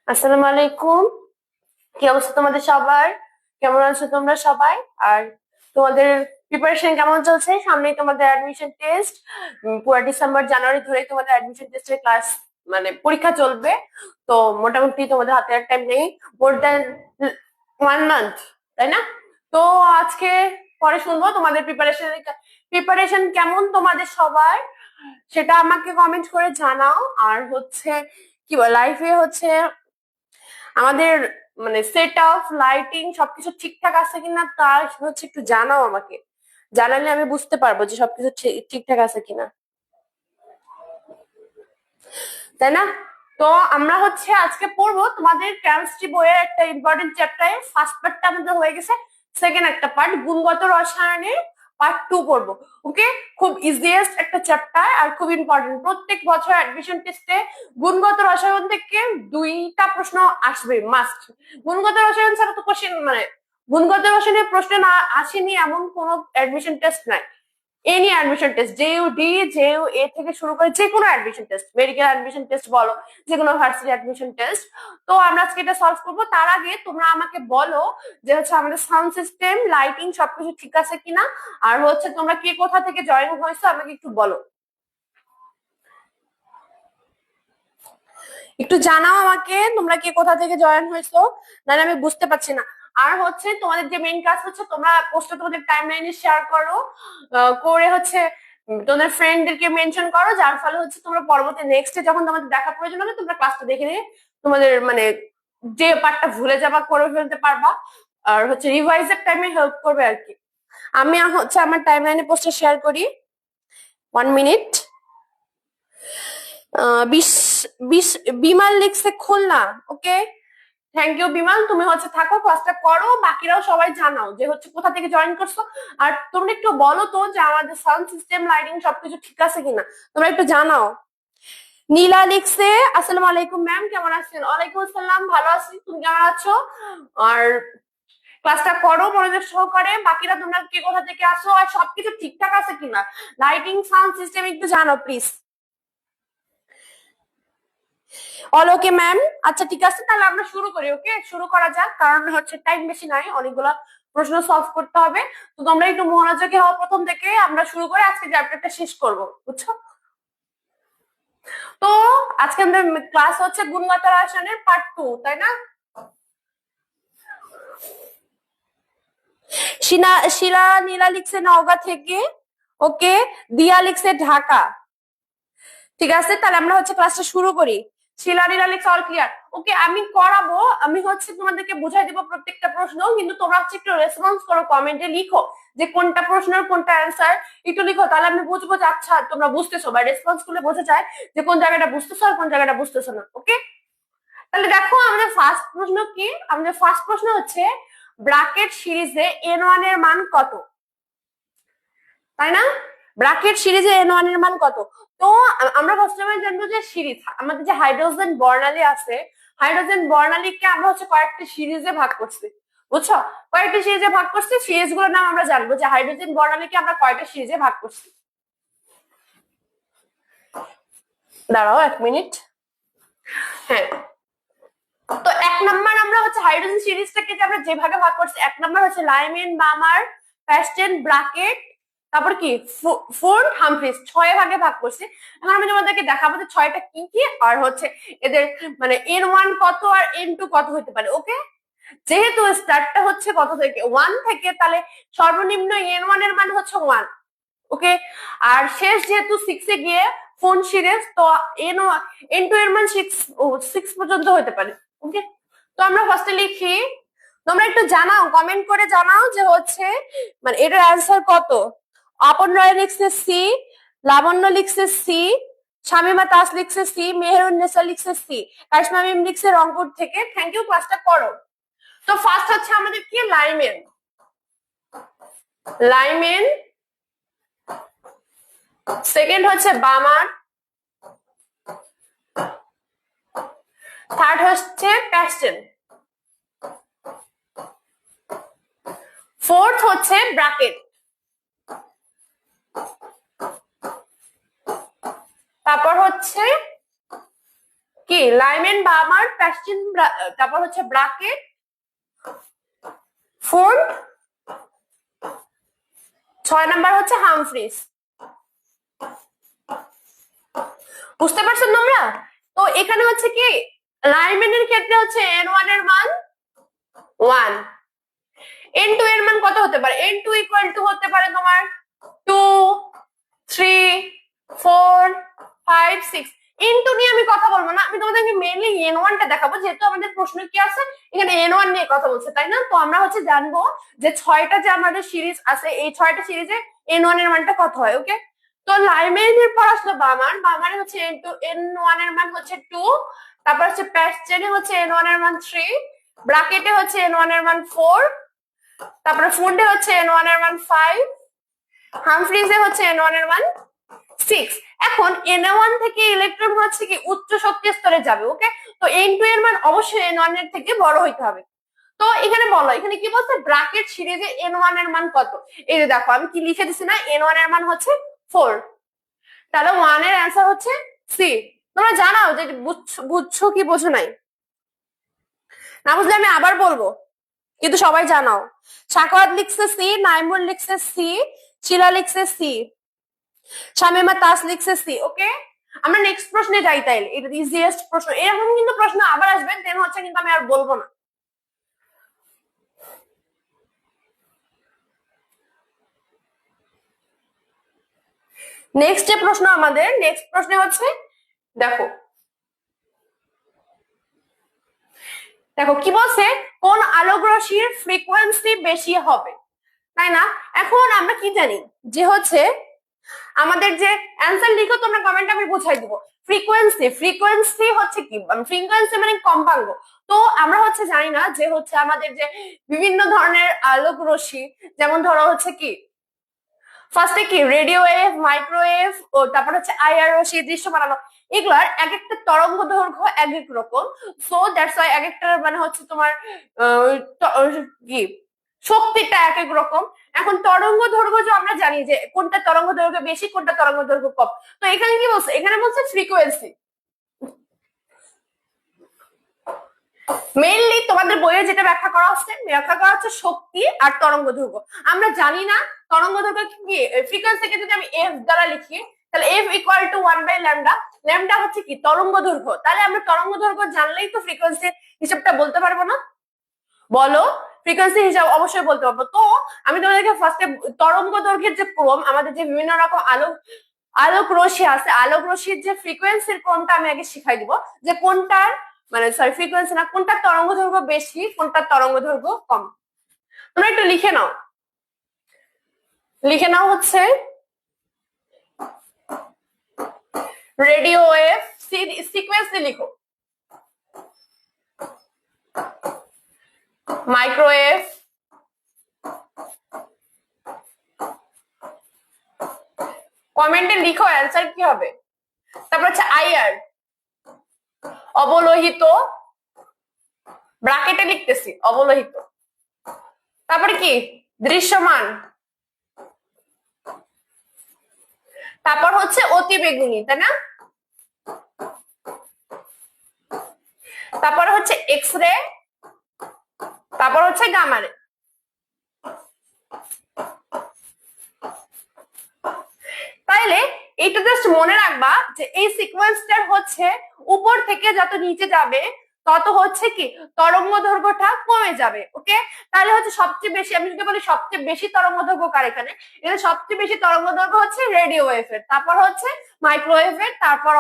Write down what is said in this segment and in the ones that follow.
আসসালামু আলাইকুম। কি অবস্থা তোমাদের সবার? কেমন আছো তোমরা সবাই? আর তোমাদের প্রিপারেশন কেমন চলছে? সামনেই তোমাদের অ্যাডমিশন টেস্ট। পুরো ডিসেম্বর জানুয়ারি ধরে তোমাদের অ্যাডমিশন টেস্টের ক্লাস মানে পরীক্ষা চলবে। তো মোটামুটি তোমাদের হাতে আর টাইম নেই, মোর দ্যান 1 মান্থ, তাই না? তো আজকে পরে শুনবো তোমাদের প্রিপারেশন কেমন তোমাদের সবার, সেটা আমাকে কমেন্ট করে জানাও। আর হচ্ছে কি বল, লাইফে হচ্ছে আমাদের মানে সেট অফ লাইটিং সবকিছু ঠিকঠাক আছে কিনা তা হচ্ছে একটু জানাও আমাকে। জানালে আমি বুঝতে পারবো যে সবকিছু ঠিকঠাক আছে কিনা, তাই না? তো আমরা হচ্ছে আজকে পড়বো তোমাদের কেমিস্ট্রি বইয়ের একটা ইম্পর্টেন্ট চ্যাপ্টার। ফার্স্ট পার্টটা আমাদের হয়ে গেছে, সেকেন্ড একটা পার্ট গুণগত রসায়নের পার্ট 2 পড়বো। ওকে, খুব ইজিয়েস্ট একটা চ্যাপ্টার আর খুব ইম্পর্টেন্ট। প্রত্যেক বছর অ্যাডমিশন টেস্টে গুণগত রসায়ন থেকে 2টা প্রশ্ন আসবে মাস্ট। গুণগত রসায়ন ছাড়া তো কোশ্চেন মানে গুণগত রসায়নের প্রশ্ন না আসেনি এমন কোনো অ্যাডমিশন টেস্ট নাই। Any admission test, JU D JU A থেকে শুরু করে যে কোনো admission test, medical admission test বলো, যে কোনো ভার্সিটি অ্যাডমিশন টেস্ট। তো আমরা আজকে এটা সলভ করবো। তার আগে তোমরা আমাকে বলো যে হচ্ছে আমাদের সাউন্ড সিস্টেম লাইটিং সবকিছু ঠিক আছে কিনা, আর হচ্ছে তোমরা কে কোথা থেকে জয়েন হয়েছো আমাকে একটু বলো, একটু জানাও আমাকে তোমরা কে কোথা থেকে জয়েন হয়েছো, নাহলে আমি বুঝতে পারছি না। আর হচ্ছে তোমাদের যে মেইন কাজ হচ্ছে তোমরা পোস্টে তোমাদের টাইমলাইনে শেয়ার করো, করে হচ্ছে তোমাদের ফ্রেন্ডদেরকে মেনশন করো, যার ফলে হচ্ছে তোমরা পরবর্তী নেক্সটে যখন তোমাদের দেখা প্রয়োজন হবে তোমরা ক্লাসটা দেখে নিয়ে তোমাদের মানে যে পার্টটা ভুলে যাবা করে ফেলতে পারবা, আর হচ্ছে রিভাইজের টাইমে হেল্প করবে আর কি। আমি হচ্ছে আমার টাইমলাইনে পোস্টে শেয়ার করি। 1 মিনিট। বিশ বিশ বিমাল লিখছে খুলনা। ওকে, থ্যাংক ইউ বিমাল, তুমি হচ্ছে থাকো, ক্লাসটা করো, বাকিরাও সবাই জানাও যে হচ্ছে কোথা থেকে জয়েন করছো। আর তোমরা একটু বলো তো যে আমাদের সাউন্ড সিস্টেম লাইটিং সবকিছু ঠিক আছে কিনা, তোমরা একটু জানাও। নীলা লিখছে আসসালামু আলাইকুম ম্যাম, কেমন আছেন? ওয়ালাইকুম আসসালাম, ভালো আছি, তুমি কেমন আছো? আর ক্লাসটা করো মনোযোগ সহকারে, বাকিরা তোমরা কে কোথা থেকে আসো আর সবকিছু ঠিকঠাক আছে কিনা, লাইটিং সাউন্ড সিস্টেম একটু জানো প্লিজ। অল ওকে ম্যাম, আচ্ছা ঠিক আছে, তাহলে আমরা শুরু করি। ওকে, শুরু করা যাক, কারণ হচ্ছে টাইম বেশি নাই, অনেকগুলা প্রশ্ন সলভ করতে হবে। তো তোমরা একটু মনোযোগী হও, প্রথম থেকে আমরা শুরু করে আজকে চ্যাপ্টারটা শেষ করব, বুঝছো? তো আজকে আমাদের ক্লাস হচ্ছে গুণগত রসায়নের পার্ট 2, তাই না? শিলা নীলা লিখছে নওগাঁ থেকে। ওকে, দিয়া লিখছে ঢাকা। ঠিক আছে, তাহলে আমরা হচ্ছে ক্লাসটা শুরু করি। শিলারিরা লিখছে অল ক্লিয়ার। ওকে, আমি করাবো, আমি হচ্ছে তোমাদেরকে বুঝাই দিব প্রত্যেকটা প্রশ্ন, কিন্তু তোমরা হচ্ছে একটু রেসপন্স করো, কমেন্টে লিখো যে কোনটা প্রশ্নের কোনটা অ্যান্সার, একটু লিখো, তাহলে আমি বুঝবো যে আচ্ছা তোমরা বুঝতেছো, বা রেসপন্স করলে বোঝা যায় যে কোন জায়গাটা বুঝতেছো আর কোন জায়গাটা বুঝতেছো না। ওকে, তাহলে দেখো আমাদের ফার্স্ট প্রশ্ন কি, আমাদের ফার্স্ট প্রশ্ন হচ্ছে ব্র্যাকেট সিরিজে n1 এর মান কত, তাই না? ব্র্যাকেট সিরিজে n1 এর মান কত? তো আমরা প্রথমে জানবো যে সিরিজ, আমাদের যে হাইড্রোজেন বর্ণালী আছে, হাইড্রোজেন বর্ণালীকে আমরা হচ্ছে কয়েকটা সিরিজে ভাগ করছি, বুঝছো? কয়েকটা সিরিজে ভাগ করছি, সিরিজ গুলোর নাম আমরা জানবো যে হাইড্রোজেন বর্ণালীকে আমরা কয়টা সিরিজে ভাগ করছি। দাঁড়াও 1 মিনিট। হ্যাঁ, তো 1 নাম্বার আমরা হচ্ছে হাইড্রোজেন সিরিজটাকে যে আমরা যেভাবে ভাগ করছি, 1 নাম্বার হচ্ছে লাইমেন, বামার, প্যাস্টেন, ব্রাকেট, তারপর কি ফোর্ড, হামফ্রিজ, 6 ভাগে ভাগ করছি। এখন আমি তোমাদেরকে দেখাবো যে 6টা কি কি, আর হচ্ছে এদের মানে n1 কত আর n2 কত হতে পারে। ওকে, যেহেতু স্টার্টটা হচ্ছে কত থেকে 1 থেকে, তাহলে সর্বনিম্ন n1 এর মান হচ্ছে 1। ওকে, আর শেষ যেহেতু 6 এ গিয়ে ফোন সিরিজ, তো n2 এর মান 6 পর্যন্ত হতে পারে। ওকে, তো আমরা ফার্স্টে লিখি, তোমরা একটু জানাও, কমেন্ট করে জানাও যে হচ্ছে মানে এটার অ্যান্সার কত। আপন রায় লিখছে সি, লাবণ্য লিখছে সি, শামিমা তাস লিখছে সি, মেহেরুন্নেসা লিখছে সি, কারিশমা মিম লিখছে রংপুর থেকে। থ্যাংক ইউ, ক্লাসটা করো। তো ফার্স্ট হচ্ছে আমাদের কি লাইমেন, লাইমেন। সেকেন্ড হচ্ছে বামার, থার্ড হচ্ছে প্যাস্টেন, ফোর্থ হচ্ছে ব্রাকেট, তারপর হচ্ছে কি লাইমেন বার্মার প্যাস্টিন তারপর হচ্ছে ব্রাকেট ফোর্ড 6 নাম্বার হচ্ছে হামফ্রিজ। বুঝতে পারছো তোমরা? তো এখানে হচ্ছে কি লাইমেনের ক্ষেত্রে হচ্ছে n1 এর মান 1, n2 এর মান কত হতে পারে? n2 ইকুয়াল টু হতে পারে তোমার 2 3 4 5 6। n2 নিয়ে আমি কথা বলবো না, আমি তোমাদেরকে মেইনলি n1 টা দেখাবো, যেহেতু আমাদের প্রশ্ন কি আছে এখানে n1 নিয়ে কথা বলছে, তাই না? তো আমরা হচ্ছে জানবো যে 6টা যে আমাদের সিরিজ আছে এই 6টা সিরিজে n1 এর মানটা কত হয়। ওকে, তো লাইমেনের পর আসলো বার্মার হচ্ছে n1 এর মান হচ্ছে 2, তারপর হচ্ছে প্যাস্টেনে হচ্ছে n1 এর মান 3, ব্রাকেটে হচ্ছে n1 এর মান 4, তারপরে ফুন্ডে হচ্ছে n1 এর মান 5, হামফ্রিজে হচ্ছে n1 এর মান 6। এখন n1 থেকে ইলেকট্রন হচ্ছে কি উচ্চ শক্তি স্তরে যাবে। ওকে, তো n2 এর মান অবশ্যই n1 এর থেকে বড় হইতে হবে। তো এখানে বলো, এখানে কি বলছে ব্র্যাকেট সিরিজে n1 এর মান কত? এই যে দেখো আমি কি লিখে দিছি না, n1 এর মান হচ্ছে 4, তাহলে 1 এর অ্যান্সার হচ্ছে সি। তোমরা জানাও যে বুঝছো কি বোঝো নাই, না বুঝলে আমি আবার বলবো, কিন্তু সবাই জানাও। সাকাওয়াত লিখছে সি, নাইমুল লিখছে সি, শিলা লিখছে সি, শামিমা তাস লিখছে সি। ওকে, আমরা নেক্সট প্রশ্নে যাই তাইলে, এটা ইজিয়েস্ট প্রশ্ন। এরকম কিন্তু প্রশ্ন আবার আসবে, দেন হচ্ছে কিন্তু আমি আর বলবো না। নেক্সট যে প্রশ্ন আমাদের, নেক্সট প্রশ্নে হচ্ছে দেখো দেখো কি বলছে, কোন আলোক রশ্মির ফ্রিকোয়েন্সি বেশি হবে, তাই না? এখন আমরা কি জানি যে হচ্ছে আমাদের যে অ্যান্সার লিখো তোমরা কমেন্টে, আমি বুঝাই দিব। ফ্রিকোয়েন্সি হচ্ছে কি, ফ্রিকোয়েন্সি মানে কম্পাঙ্ক। তো আমরা হচ্ছে জানি না যে হচ্ছে আমাদের যে বিভিন্ন ধরনের আলোক রশ্মি, যেমন ধরো হচ্ছে কি ফার্স্টে কি রেডিও ওয়েভ, মাইক্রোওয়েভ, ও তারপর হচ্ছে আইআর রশ্মি, দৃশ্যমান আলো, এগুলার এক একটা তরঙ্গ দৈর্ঘ্য এক এক রকম। সো দ্যাটস ওয়াই এক একটা মানে হচ্ছে তোমার কি শক্তিটা এক এক রকম। এখন তরঙ্গ দৈর্ঘ্য যে আমরা জানি যে কোনটা তরঙ্গ দৈর্ঘ্য বেশি, কোনটা তরঙ্গ দৈর্ঘ্য কম। তো এখানে কি বলছে, এখানে বলছে ফ্রিকোয়েন্সি। মেইনলি তোমাদের বইয়ে যেটা ব্যাখ্যা করা হচ্ছে শক্তি আর তরঙ্গ দৈর্ঘ্য। আমরা জানি না তরঙ্গ দৈর্ঘ্য কি, ফ্রিকোয়েন্সিকে যদি আমি এফ দ্বারা লিখি তাহলে এফ ইকুয়াল টু 1/λ, ল্যামডা হচ্ছে কি তরঙ্গ দৈর্ঘ্য। তাহলে আমরা তরঙ্গ দৈর্ঘ্য জানলেই তো ফ্রিকোয়েন্সির হিসাবটা বলতে পারবো না? বলো, ফ্রিকোয়েন্সি হিসাব অবশ্যই বলতে পারবো। তো আমি তোমাদেরকে ফার্স্টে তরঙ্গ দৈর্ঘ্যের যে ক্রম, আমাদের যে বিভিন্ন রকম আলোক রশ্মি আছে, আলোক রশ্মির যে ফ্রিকোয়েন্সির ক্রমটা আমি আগে শিখাই দিব, যে কোনটার মানে সরি ফ্রিকোয়েন্সি না, কোনটার তরঙ্গ দৈর্ঘ্য বেশি, কোনটার তরঙ্গ দৈর্ঘ্য কম। তোমরা একটু লিখে নাও হচ্ছে রেডিও ওয়েভ, সিকোয়েন্সে লিখো মাইক্রোওয়েভ, কমেন্টে লিখো অ্যান্সার কি হবে। তারপর হচ্ছে আইআর, অবলোহিত, ব্র্যাকেটে লিখতেছি অবলোহিত। তারপরে কি দৃশ্যমান, তারপর হচ্ছে অতি বেগুনি, তাই না? তারপর হচ্ছে এক্স রে, তারপর হচ্ছে গামা রে। তাইলে এইটা জাস্ট মনে রাখবা যে এই সিকোয়েন্সটার হচ্ছে উপর থেকে যত নিচে যাবে তত হচ্ছে কি তরঙ্গ দৈর্ঘ্যটা কমে যাবে। ওকে, তাহলে হচ্ছে সবচেয়ে বেশি, আমি যদি বলি সবচেয়ে বেশি তরঙ্গ দৈর্ঘ্য কার, এখানে সবচেয়ে বেশি তরঙ্গ দৈর্ঘ্য হচ্ছে রেডিও ওয়েভের, তারপর হচ্ছে মাইক্রোওয়েভের, তারপর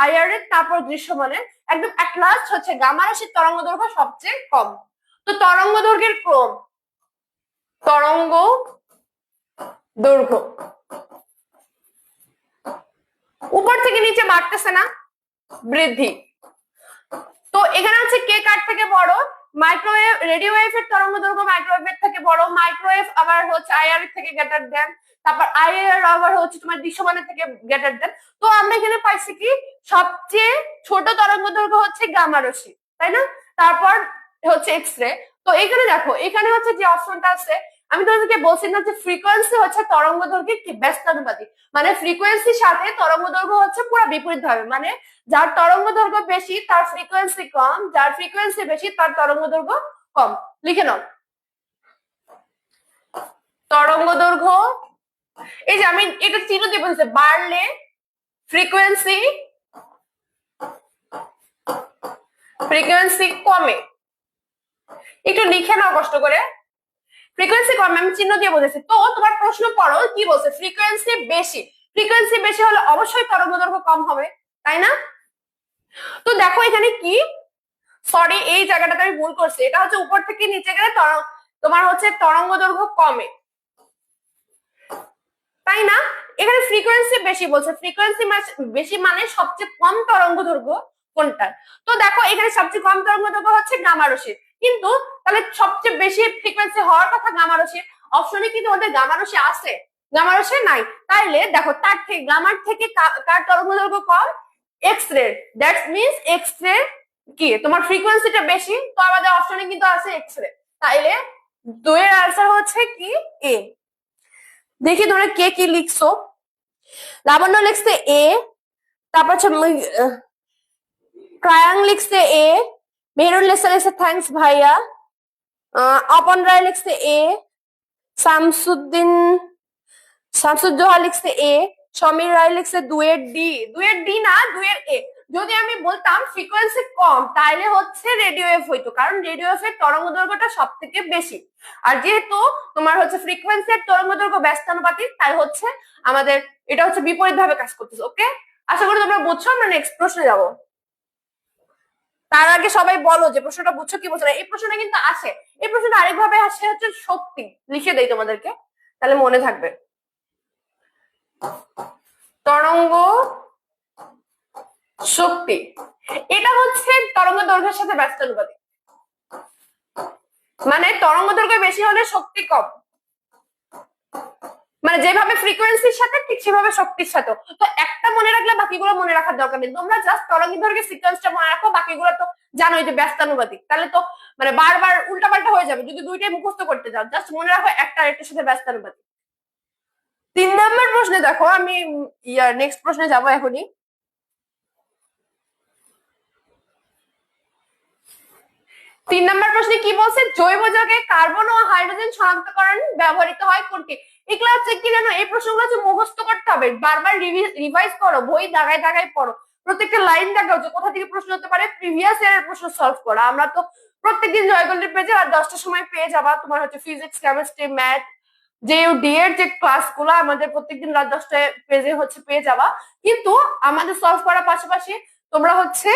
আইআর এর, তারপর দৃশ্যমানের, একদম এট লাস্ট হচ্ছে গামা রাশির তরঙ্গ দৈর্ঘ্য সবচেয়ে কম। তো তরঙ্গ দৈর্ঘ্যের ক্রম, তরঙ্গ দৈর্ঘ্য উপর থেকে নিচে বাড়তেছে না, বৃদ্ধি। তো এখানে হচ্ছে কে কার থেকে বড়, মাইক্রোওয়েভ রেডিও ওয়েভের তরঙ্গ দৈর্ঘ্য মাইক্রোওয়েভের থেকে বড়, মাইক্রোওয়েভ আবার হচ্ছে আইআর এর থেকে গ্রেটার দেন, তারপর আইআর আবার হচ্ছে তোমার দৃশ্যমানের থেকে গ্রেটার দেন। তো আমরা এখানে পাইছি কি সবচেয়ে ছোট তরঙ্গ দৈর্ঘ্য হচ্ছে গামা রশ্মি, তাই না? তারপর হচ্ছে এক্স রে। তো এখানে দেখো, এখানে হচ্ছে যে অপশনটা আছে আমি তোমাদেরকে বলছি না যে ফ্রিকোয়েন্সি হচ্ছে তরঙ্গ দৈর্ঘ্যের কি ব্যস্তানুপাতিক, মানে ফ্রিকোয়েন্সির সাথে তরঙ্গ দৈর্ঘ্য হচ্ছে পুরো বিপরীত হবে, মানে যার তরঙ্গ দৈর্ঘ্য বেশি তার ফ্রিকোয়েন্সি কম, যার ফ্রিকোয়েন্সি বেশি তার তরঙ্গ দৈর্ঘ্য কম। লিখে নাও তরঙ্গ দৈর্ঘ্য, এই যে আমি এটা চিহ্ন দিয়ে বলছি, বাড়লে ফ্রিকোয়েন্সি কমে, একটু লিখে নাও কষ্ট করে, ফ্রিকোয়েন্সি কমে আমি চিহ্ন দিয়ে বলেছি। তো তোমার প্রশ্ন পড়ো কি বলছে, ফ্রিকোয়েন্সি বেশি হলে অবশ্যই তরঙ্গ দৈর্ঘ্য কম হবে, তাই না? তো দেখো এখানে কি, সরি এই জায়গাটাতে আমি ভুল করছি, এটা হচ্ছে উপর থেকে নিচে গেলে তোমার হচ্ছে তরঙ্গ দৈর্ঘ্য কমে, তাই না? এখানে ফ্রিকোয়েন্সি বেশি বলছে, ফ্রিকোয়েন্সি বেশি মানে সবচেয়ে কম তরঙ্গ দৈর্ঘ্য কোনটা? তো দেখো এখানে সবচেয়ে কম তরঙ্গ দৈর্ঘ্য হচ্ছে গামা রশ্মির, কিন্তু তাহলে সবচেয়ে বেশি ফ্রিকোয়েন্সি হওয়ার কথা গামা রশ্মির, অপশনে কি তোমাদের গামা রশ্মি আছে? গামা রশ্মি নাই, তাইলে দেখো তার থেকে গামার থেকে কার তরঙ্গ দৈর্ঘ্য কম? X ray, that means X ray কি তোমার ফ্রিকোয়েন্সিটা বেশি, তো আমাদের অপশনে কিন্তু আছে এক্স রে, তাইলে দুইয়ের আনসার হচ্ছে কি এ। দেখি তোমরা কে কি লিখছো। লাবণ্য লিখছে এ, তারপর ক্রায়াং লিখছে এ, মেহরুল লিখছে থ্যাঙ্কস ভাইয়া, অপন রায় লিখছে এ, শামসুজ্জোহা লিখছে এ, সমীর রায় লিখছে দুয়ের ডি না দুয়ের এ। যদি আমি বলতাম ফ্রিকোয়েন্সি কম তাইলে হচ্ছে রেডিও ওয়েভ হইতো, কারণ রেডিও ওয়েভের তরঙ্গ দৈর্ঘ্যটা সব থেকে বেশি, আর যেহেতু তোমার হচ্ছে ফ্রিকোয়েন্সির তরঙ্গ দৈর্ঘ্য ব্যস্তানুপাতিক, তাই হচ্ছে আমাদের এটা হচ্ছে বিপরীত ভাবে কাজ করতেছে। ওকে, আশা করি তোমরা বুঝছো। আমরা নেক্সট প্রশ্নে যাবো। তার আগে সবাই বলো যে প্রশ্নটা বুঝছো কি বুঝছো না। এই প্রশ্নটা কিন্তু আসে, এই প্রশ্নটা আরেকভাবে আসে হচ্ছে শক্তি, লিখে দেই তোমাদেরকে তাহলে মনে থাকবে। তরঙ্গ শক্তি এটা হচ্ছে তরঙ্গ দৈর্ঘ্যের সাথে ব্যস্তানুপাতিক, মানে তরঙ্গ দৈর্ঘ্য বেশি হলে শক্তি কম, মানে যেভাবে ফ্রিকোয়েন্সির সাথে ঠিক সেভাবে শক্তির সাথে। তো একটা মনে রাখলে বাকিগুলো মনে রাখার দরকার নেই, তোমরা জাস্ট তরঙ্গ দৈর্ঘ্যের সিকোয়েন্সটা মনে রাখো, বাকিগুলো তো জানোই যে ব্যস্তানুপাতিক, তাহলে তো মানে বারবার উল্টাপাল্টা হয়ে যাবে যদি দুইটাই মুখস্থ করতে যাও। জাস্ট মনে রাখো একটা আরেকটার সাথে ব্যস্তানুপাতিক। 3 নম্বর প্রশ্নে দেখো, আমি নেক্সট প্রশ্নে যাবো এখনই। 3 নম্বর প্রশ্নে কি বলছে, জৈব যৌগে কার্বন ও হাইড্রোজেন শনাক্তকরণ ব্যবহৃত হয় কোনটি? এগুলো হচ্ছে কি জানো, এই প্রশ্নগুলো হচ্ছে মুখস্থ করতে হবে, বারবার রিভাইজ করো, বই দাগায় দাগায় পড়ো, প্রত্যেকটা লাইন দেখাও যে কোথা থেকে প্রশ্ন হতে পারে, প্রিভিয়াস ইয়ারের প্রশ্ন সলভ করা। আমরা তো প্রত্যেকদিন জয়গল্লির পেজে আর 10টার সময় পেয়ে যাবা তোমার হচ্ছে ফিজিক্স, কেমিস্ট্রি, ম্যাথ, ডি এর যে ক্লাসগুলো আমাদের প্রত্যেকদিন রাত 10টায় পেজে হচ্ছে পেয়ে যাবা। কিন্তু আমাদের সলভ করার পাশাপাশি তোমরা হচ্ছে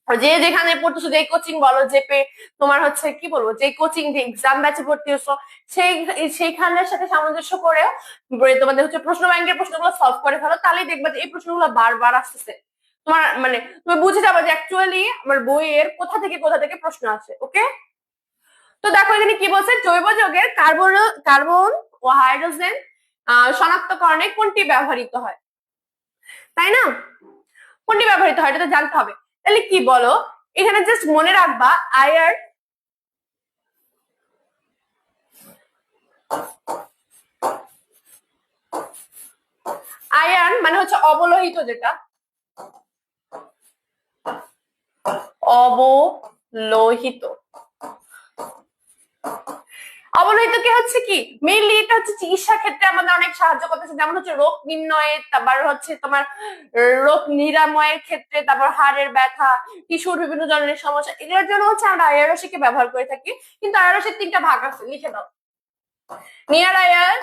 যে যেখানে পড়তেছো, যে কোচিং বলো, যে তোমার হচ্ছে কি বলবো, যে কোচিং যে এক্সাম ব্যাচে ভর্তি হচ্ছো সেইখানের সাথে সামঞ্জস্য করেও তোমাদের হচ্ছে প্রশ্ন ব্যাংকের প্রশ্নগুলো সলভ করে ফেলো, তাহলেই দেখবা যে এই প্রশ্নগুলো বারবার আসতেছে, তোমার মানে তুমি বুঝে যাবে যে অ্যাকচুয়ালি আমার বইয়ের কোথা থেকে প্রশ্ন আসে। ওকে, তো দেখো এখানে কি বলছে, জৈব যৌগের কার্বন ও হাইড্রোজেন শনাক্তকরণে কোনটি ব্যবহৃত হয়, তাই না? কোনটি ব্যবহৃত হয় এটা তো জানতে হবে। তাহলে কি বলো, এখানে জাস্ট মনে রাখবা আয়রন মানে হচ্ছে অবলোহিত, যেটা অবলোহিত কে হচ্ছে কি মেইনলি এটা হচ্ছে চিকিৎসা ক্ষেত্রে আমাদের অনেক সাহায্য করতেছে, যেমন হচ্ছে রোগ নির্ণয়ে, তারপর হচ্ছে তোমার রোগ নিরাময়ের ক্ষেত্রে, তারপর হাড়ের ব্যথা, টিস্যুর বিভিন্ন ধরনের সমস্যা, এগুলোর জন্য হচ্ছে আমরা আয়রন রশ্মিকে ব্যবহার করে থাকি। কিন্তু আয়রন রশ্মির 3টা ভাগ আছে, লিখে দাও, near iron,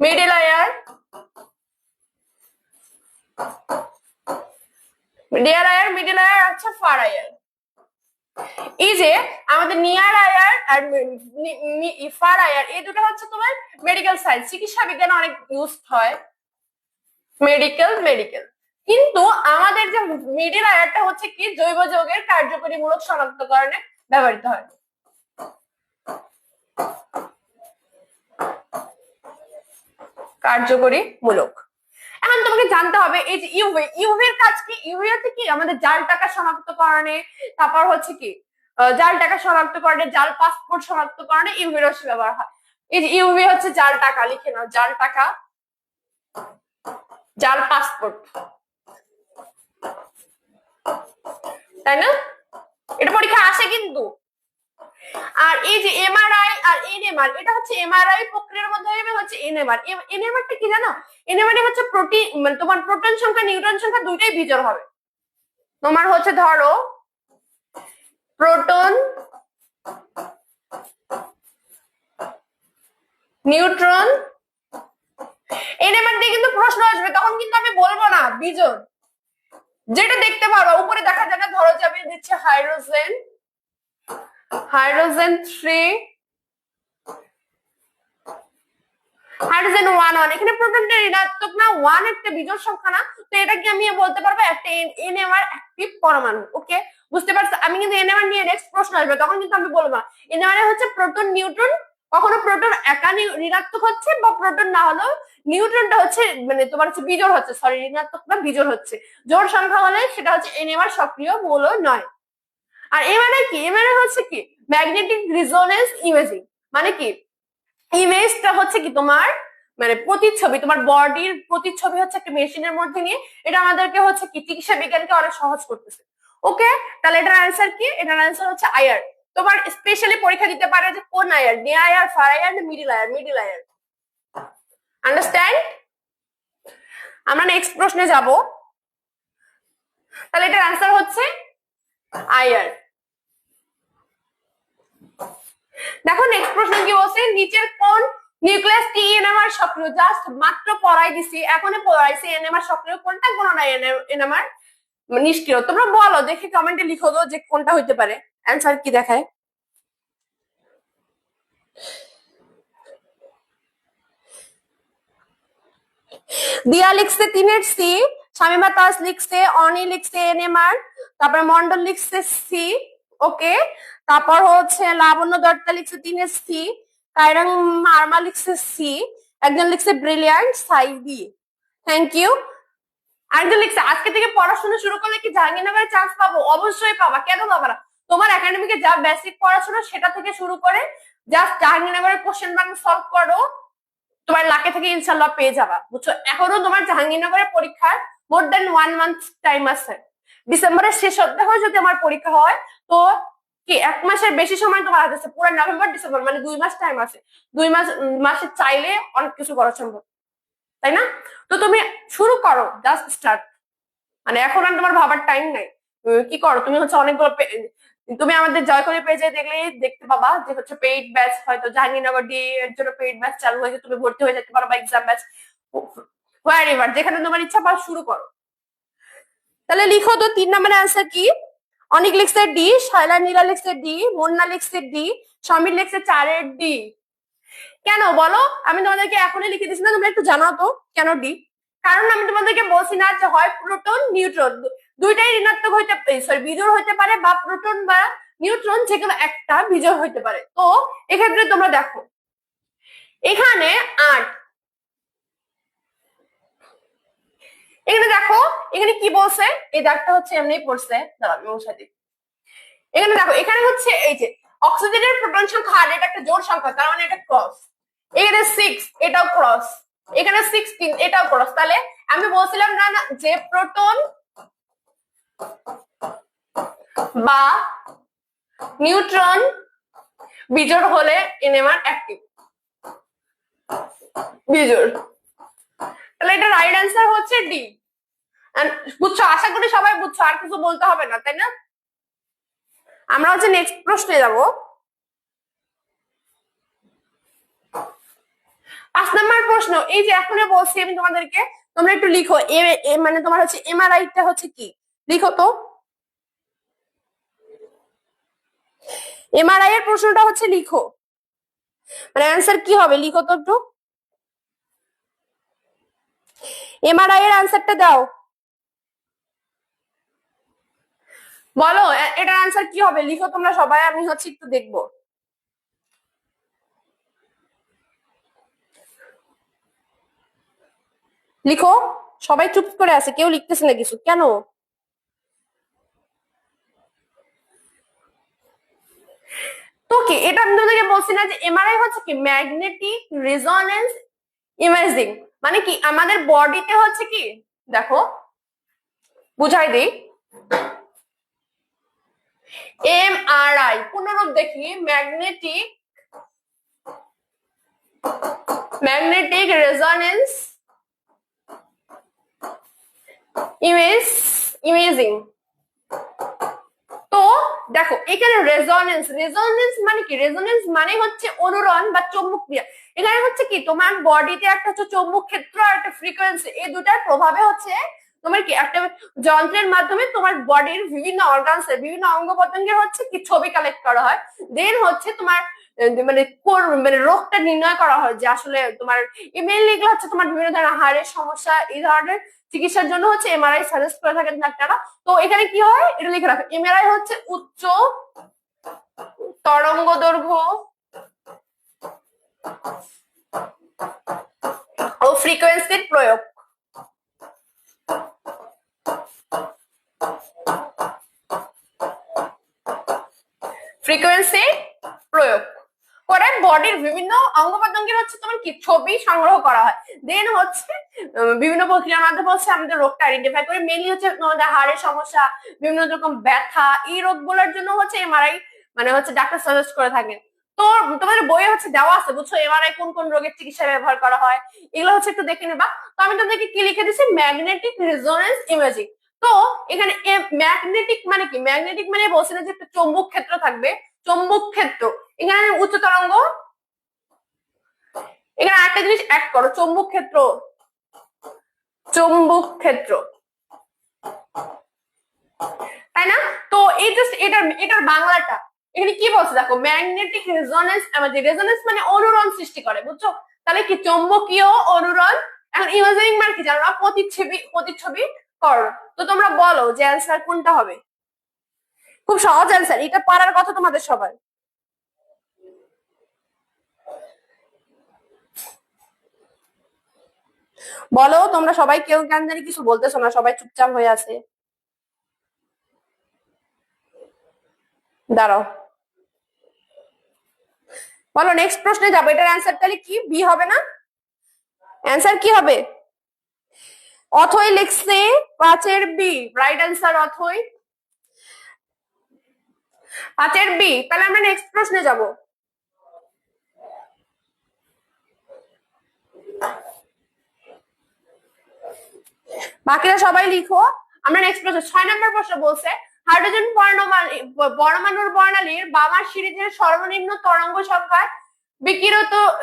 middle iron, near iron, middle iron, আচ্ছা ফার আয়রন। এই যে আমাদের নিয়ার আয়ার আর ফার আয়ার, এই দুটো হচ্ছে তোমার মেডিকেল সায়েন্স, চিকিৎসা বিজ্ঞানে অনেক ইউজ হয়, মেডিকেল। কিন্তু আমাদের যে মিডল আয়ারটা হচ্ছে কি জৈব যৌগের কার্যকরীমূলক শনাক্তকরণে ব্যবহৃত হয়। কার্যকরীমূলক, এখন তোমাকে জানতে হবে এই যে ইউভি এর কাজ কি, ইউভি হচ্ছে কি আমাদের জাল টাকা শনাক্তকরণে, তারপর হচ্ছে কি জাল টাকা শনাক্তকরণে, জাল পাসপোর্ট শনাক্তকরণে ইউভি রশ্মি ব্যবহার হয়। এই যে ইউভি হচ্ছে জাল টাকা, লিখে নাও, জাল টাকা, জাল পাসপোর্ট, তাই না? এটা পরীক্ষা আসে কিন্তু। আর এই যে এমআরআই আর এনএমআর, এটা হচ্ছে এমআরআই প্রক্রিয়ার মধ্যে হচ্ছে এনএমআর। এনএমআরটা কি জানো? এনএমআর হচ্ছে প্রোটিন, মানে তোমার প্রোটন সংখ্যা নিউট্রন সংখ্যা দুইটাই বিজোড় হবে। তোমার হচ্ছে ধরো প্রোটন নিউট্রন, এনএমআর দিয়ে কিন্তু প্রশ্ন আসবে, তখন কিন্তু আমি বলবো না বিজোড়, যেটা দেখতে পারো উপরে দেখা যায় না, ধরো যাবে দিচ্ছে হাইড্রোজেন, হাইড্রোজেন 3, হাইড্রোজেন 1 এখানে প্রোটনটা ঋণাত্মক না, 1 একটা বিজোড় সংখ্যা না, তো এটাকে আমি বলতে পারবো একটা এনএমআর অ্যাক্টিভ পরমাণু। ওকে, বুঝতে পারছো? আমি কিন্তু এনএমআর নিয়ে নেক্সট প্রশ্ন আসবে, তখন কিন্তু আমি বলবো না। এনএমআর হচ্ছে প্রোটন নিউট্রন, কখনো প্রোটন একা ঋণাত্মক হচ্ছে, বা প্রোটন না হলেও নিউট্রনটা হচ্ছে মানে তোমার হচ্ছে বিজোড় হচ্ছে, সরি ঋণাত্মক না বিজোড় হচ্ছে, জোড় সংখ্যা হলে সেটা হচ্ছে এনএমআর সক্রিয় মৌল নয়। আর এমআরআই কি? এমআরআই হচ্ছে কি ম্যাগনেটিক রেজোনেন্স ইমেজিং, মানে কি ইমেজটা হচ্ছে কি তোমার মানে প্রতিচ্ছবি, তোমার বডির প্রতিচ্ছবি হচ্ছে একটা মেশিনের মধ্যে নিয়ে, এটা আমাদেরকে হচ্ছে কি চিকিৎসা বিজ্ঞানকে অনেক সহজ করতেছে। ওকে, তাহলে এটার অ্যান্সার কি? এটার অ্যান্সার হচ্ছে আয়ার। তোমার স্পেশালি পরীক্ষা দিতে পারে যে কোন আয়ার, নে আয়ার, ফার আয়ার, মিডিল আয়ার, মিডিল আয়ার। আন্ডারস্ট্যান্ড? আমরা নেক্সট প্রশ্নে যাব। তাহলে এটার অ্যান্সার হচ্ছে আয়ার। দেখো নেক্সট প্রশ্ন কি বলছে, নিচের কোন নিউক্লিয়াসটি এনএমআর সক্রিয়? জাস্ট মাত্র পড়াই দিছি, এখনই পড়াইছি এনএমআর সক্রিয় কোনটা, কোন না এনএমআর নিষ্ক্রিয়। তোমরা বলো, দেখে কমেন্টে লিখো তো যে কোনটা হইতে পারে। অ্যান্সার কি দেখায়? দিয়া লিখছে 3 সি, শামিমা তাজ লিখছে, অনি লিখছে এনএমআর, তারপরে মন্ডল লিখছে সি। ওকে, তারপর হচ্ছে লাবণ্য দত্তা লিখছে 3 সি, কায়রাং মারমা লিখছে সি, একজন লিখছে brilliant Sai B. Thank you. আরেকজন লিখছে আজকে থেকে পড়াশোনা শুরু করলে কি জাহাঙ্গীরনগরে চান্স পাবো? অবশ্যই পাবা, কেন পাবা না? তোমার একাডেমিকে যা বেসিক পড়াশোনা সেটা থেকে শুরু করে জাস্ট জাহাঙ্গীরনগরের কোশ্চেন ব্যাংক সলভ করো, তোমার লাকে থেকে ইনশাল্লাহ পেয়ে যাবা, বুঝছো? এখনো তোমার জাহাঙ্গীরনগরের পরীক্ষার মোর দেন 1 মান্থ টাইম আছে। ডিসেম্বরের শেষ সপ্তাহে যদি আমার পরীক্ষা হয়, তো কি 1 মাসের বেশি সময় তোমার হাতে আছে, পুরো নভেম্বর ডিসেম্বর, মানে 2 মাস টাইম আছে। 2 মাসে চাইলে অনেক কিছু করা সম্ভব, তাই না? তো তুমি শুরু করো, জাস্ট স্টার্ট, মানে এখন আর তোমার ভাবার টাইম নাই। কি করো তুমি হচ্ছে অনেকগুলো, তুমি আমাদের জয়করি পেজে দেখলেই দেখতে পাবা যে হচ্ছে পেইড ব্যাচ, হয়তো জাহাঙ্গীরনগর ডি এর জন্য পেইড ব্যাচ চালু হয়েছে, তুমি ভর্তি হয়ে যেতে পারো, বা এক্সাম ব্যাচ, হোয়ার এভার, যেখানে তোমার ইচ্ছা পাও শুরু করো। তাহলে লিখো তো 3 নম্বরের অ্যান্সার কি? অনেক লিখছে ডি, শায়লা নীলা লিখছে ডি, মুন্না লিখছে ডি, সমীর লিখছে 4 এর ডি। কেন বলো? আমি তোমাদেরকে এখনই লিখে দিচ্ছি না, তোমরা একটু জানাও তো কেন ডি। কারণ আমি তোমাদেরকে বলছি না যে হয় প্রোটন নিউট্রন দুইটাই ঋণাত্মক হইতে, সরি বিজোড় হইতে পারে, বা প্রোটন বা নিউট্রন যে কোনো একটা বিজোড় হইতে পারে। তো এক্ষেত্রে তোমরা দেখো এখানে 8, এখানে দেখো এখানে কি বলছে, এই দাগটা হচ্ছে এমনি পড়ছে, দাঁড়াও মুছে দিই। এখানে দেখো এখানে হচ্ছে এই যে অক্সিজেনের প্রোটন সংখ্যা 8, এটা একটা জোড় সংখ্যা, কারণ এটা ক্রস। এখানে 6, এটাও ক্রস। এখানে 16, এটাও ক্রস। তাহলে আমি বলছিলাম না যে প্রোটন বা নিউট্রন বিজোড় হলে এনএমআর অ্যাক্টিভ, বিজোড়। তাহলে এটা রাইট অ্যান্সার হচ্ছে ডি। বুঝছো? আশা করি সবাই বুঝছো, আর কিছু বলতে হবে না, তাই না? আমরা হচ্ছে নেক্সট প্রশ্নে যাব। 5 নম্বর প্রশ্ন, এই যে এখনই বলছি আমি তোমাদেরকে, তোমরা একটু লিখো মানে তোমার হচ্ছে এমআরআইটা হচ্ছে কি, লিখো তো। এমআরআই এর প্রশ্নটা হচ্ছে লিখো, মানে অ্যান্সার কি হবে লিখো তো একটু। এমআরআই এর অ্যান্সারটা দাও, বলো এটার অ্যান্সার কি হবে, লিখো তোমরা সবাই, আমি হচ্ছে একটু দেখবো। লিখো, সবাই চুপ করে আছে, কেউ লিখতেছে না কিছু, কেন? তো কি এটা আমি তোমাদেরকে বলছি না যে এমআরআই হচ্ছে কি ম্যাগনেটিক রেজোনেন্স ইমেজিং, মানে কি আমাদের বডিতে হচ্ছে কি, দেখো বুঝাই দিই, এমআরআই পুনরূপ দেখি, ম্যাগনেটিক রেজোনেন্স ইমেজিং। তো দেখো এখানে রেজোনেন্স মানে কি, রেজোনেন্স মানে হচ্ছে অনুরণ বা চৌম্বক ক্রিয়া। এখানে হচ্ছে কি তোমার বডিতে একটা হচ্ছে চৌম্বক ক্ষেত্র আর একটা ফ্রিকোয়েন্সি, এই দুটার প্রভাবে হচ্ছে তোমার কি একটা যন্ত্রের মাধ্যমে তোমার বডির বিভিন্ন অর্গানসের বিভিন্ন অঙ্গ প্রত্যঙ্গের হচ্ছে কি ছবি কালেক্ট করা হয়, দেন হচ্ছে তোমার মানে রোগটা নির্ণয় করা হয় যে আসলে তোমার মেইনলি এগুলো হচ্ছে তোমার বিভিন্ন ধরনের হাড়ের সমস্যা, এই ধরনের চিকিৎসার জন্য হচ্ছে এমআরআই সাজেস্ট করে থাকেন ডাক্তাররা। তো এখানে কি হয় এটা লিখে রাখো, এমআরআই হচ্ছে উচ্চ তরঙ্গ দৈর্ঘ্য ও ফ্রিকোয়েন্সির প্রয়োগ। ফ্রিকোয়েন্সি প্রয়োগ করে বডির বিভিন্ন অঙ্গ প্রত্যঙ্গের হচ্ছে তোমার কি ছবি সংগ্রহ করা হয়, দেন হচ্ছে বিভিন্ন প্রক্রিয়ার মাধ্যমে হচ্ছে আমাদের রোগটা আইডেন্টিফাই করে, মেনলি হচ্ছে তোমাদের হাড়ের সমস্যা, বিভিন্ন রকম ব্যথা, এই রোগগুলোর জন্য হচ্ছে এমআরআই মানে হচ্ছে ডাক্তার সাজেস্ট করে থাকেন। তো তোমাদের বইয়ে হচ্ছে দেওয়া আছে বুঝছো এমআরআই কোন কোন রোগের চিকিৎসায় ব্যবহার করা হয়, এগুলো হচ্ছে একটু দেখে নেবা। তো আমি তোমাদেরকে কি লিখে দিচ্ছি, ম্যাগনেটিক রেজোনেন্স ইমেজিং। তো এখানে ম্যাগনেটিক মানে কি, ম্যাগনেটিক মানে বলছি না যে একটা চৌম্বক ক্ষেত্র থাকবে, চৌম্বক ক্ষেত্র, এখানে উচ্চ তরঙ্গ, এখানে আরেকটা জিনিস অ্যাড করো, চৌম্বক ক্ষেত্র, চৌম্বক ক্ষেত্র, তাই না? তো এই জাস্ট এটার বাংলাটা এখানে কি বলছে দেখো, ম্যাগনেটিক রেজোনেন্স, আমাদের রেজোনেন্স মানে অনুরণ সৃষ্টি করে, বুঝছো? তাহলে কি চৌম্বকীয় অনুরণ। এখন ইমেজিং মানে কি জানো, প্রতিচ্ছবি কর। তো তোমরা বলো যে অ্যান্সার কোনটা হবে? খুব সহজ অ্যান্সার, এটা পারার কথা তোমাদের সবার। বলো তোমরা সবাই, কেউ কেন জানি কিছু বলতেছো না, সবাই চুপচাপ হয়ে আছে। দাঁড়াও, বলো নেক্সট প্রশ্নে যাবো। এটার অ্যান্সার তাহলে কি বি হবে না? অ্যান্সার কি হবে? অথই লিখছে 5-এর বি, রাইট অ্যান্সার অথই 5-এর বি। তাহলে আমরা নেক্সট প্রশ্নে যাব। বাকিরা সবাই লিখো। আমরা নেক্সট প্রশ্ন 6 নম্বর প্রশ্ন বলছে, হাইড্রোজেন পরমাণুর বর্ণালীর বামার সিরিজের সর্বনিম্ন তরঙ্গ সংখ্যার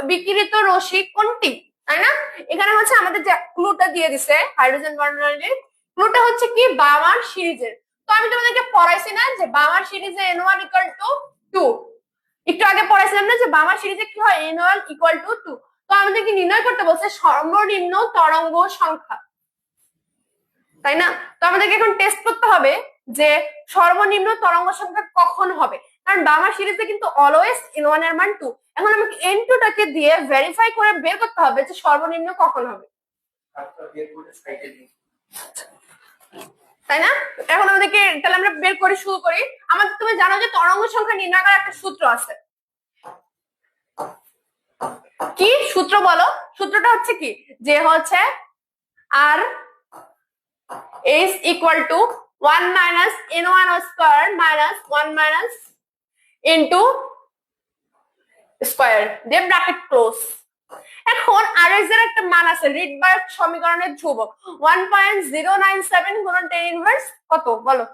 বিকিরিত রশ্মি কোনটি? তাই না? এখানে হচ্ছে আমাদের যে ক্লুটা দিয়ে দিছে হাইড্রোজেন বর্ণালীর, ক্লুটা হচ্ছে কি বামার সিরিজের। তো আমি তোমাদেরকে পড়াইছি না যে বামার সিরিজে n1 = 2, একটু আগে পড়াইছিলাম না যে বামার সিরিজে কি হয়, n1 = 2। তো আমাদেরকে নির্ণয় করতে বলছে সর্বনিম্ন তরঙ্গ সংখ্যা, তাই না? তো আমাদেরকে এখন টেস্ট করতে হবে যে সর্বনিম্ন তরঙ্গ সংখ্যা কখন হবে, কারণ বামার সিরিজে কিন্তু অলওয়েজ n1 এর মান 2। এখন আমাকে n2 টাকে দিয়ে ভেরিফাই করে বের করতে হবে যে সর্বনিম্ন কখন হবে, তাই না? এখন আমাদেরকে তাহলে আমরা বের করে শুরু করি। আমাদের তুমি জানো যে তরঙ্গ সংখ্যা নির্ণয় করার একটা সূত্র আছে, কি সূত্র বলো? সূত্রটা হচ্ছে কি, যে হচ্ছে আর is equal to 1 minus n1 square minus 1 minus into square, দিয়ে ব্র্যাকেট ক্লোজ। এখন আর এর একটা মান আছে রিডবার্গ সমীকরণের ধ্রুবক 1.097 গুণন 10 ইনভার্স কত বলো?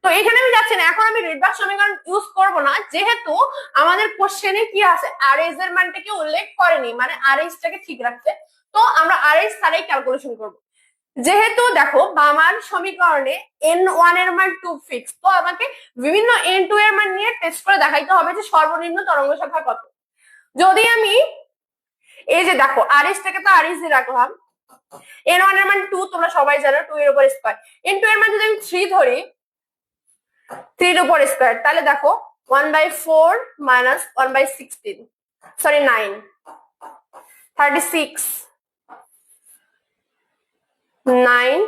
তো এখানে আমি যাচ্ছি না, এখন আমি রিডবার্গ সমীকরণ ইউজ করব না, যেহেতু আমাদের কোশ্চেনে কি আছে আর এর মানটাকে উল্লেখ করেনি, মানে আর টাকে ঠিক রাখছে। তো আমরা আর ছাড়াই ক্যালকুলেশন করব। যেহেতু দেখো বামার সমীকরণে n1 এর মান 2 ফিক্স, তো আমাকে বিভিন্ন n2 এর মান নিয়ে টেস্ট করে দেখাইতে হবে যে সর্বনিম্ন তরঙ্গ সংখ্যা কত। যদি আমি এই যে দেখো আরএস টাকে তো আরএস দিয়ে রাখলাম, n1 এর মান 2 তোমরা সবাই জানো, 2 এর উপর স্কয়ার, n2 এর মান যদি আমি 3 ধরি, 3 এর উপর স্কয়ার, তাহলে দেখো 1/4 minus 1/16, সরি 9, 36, 9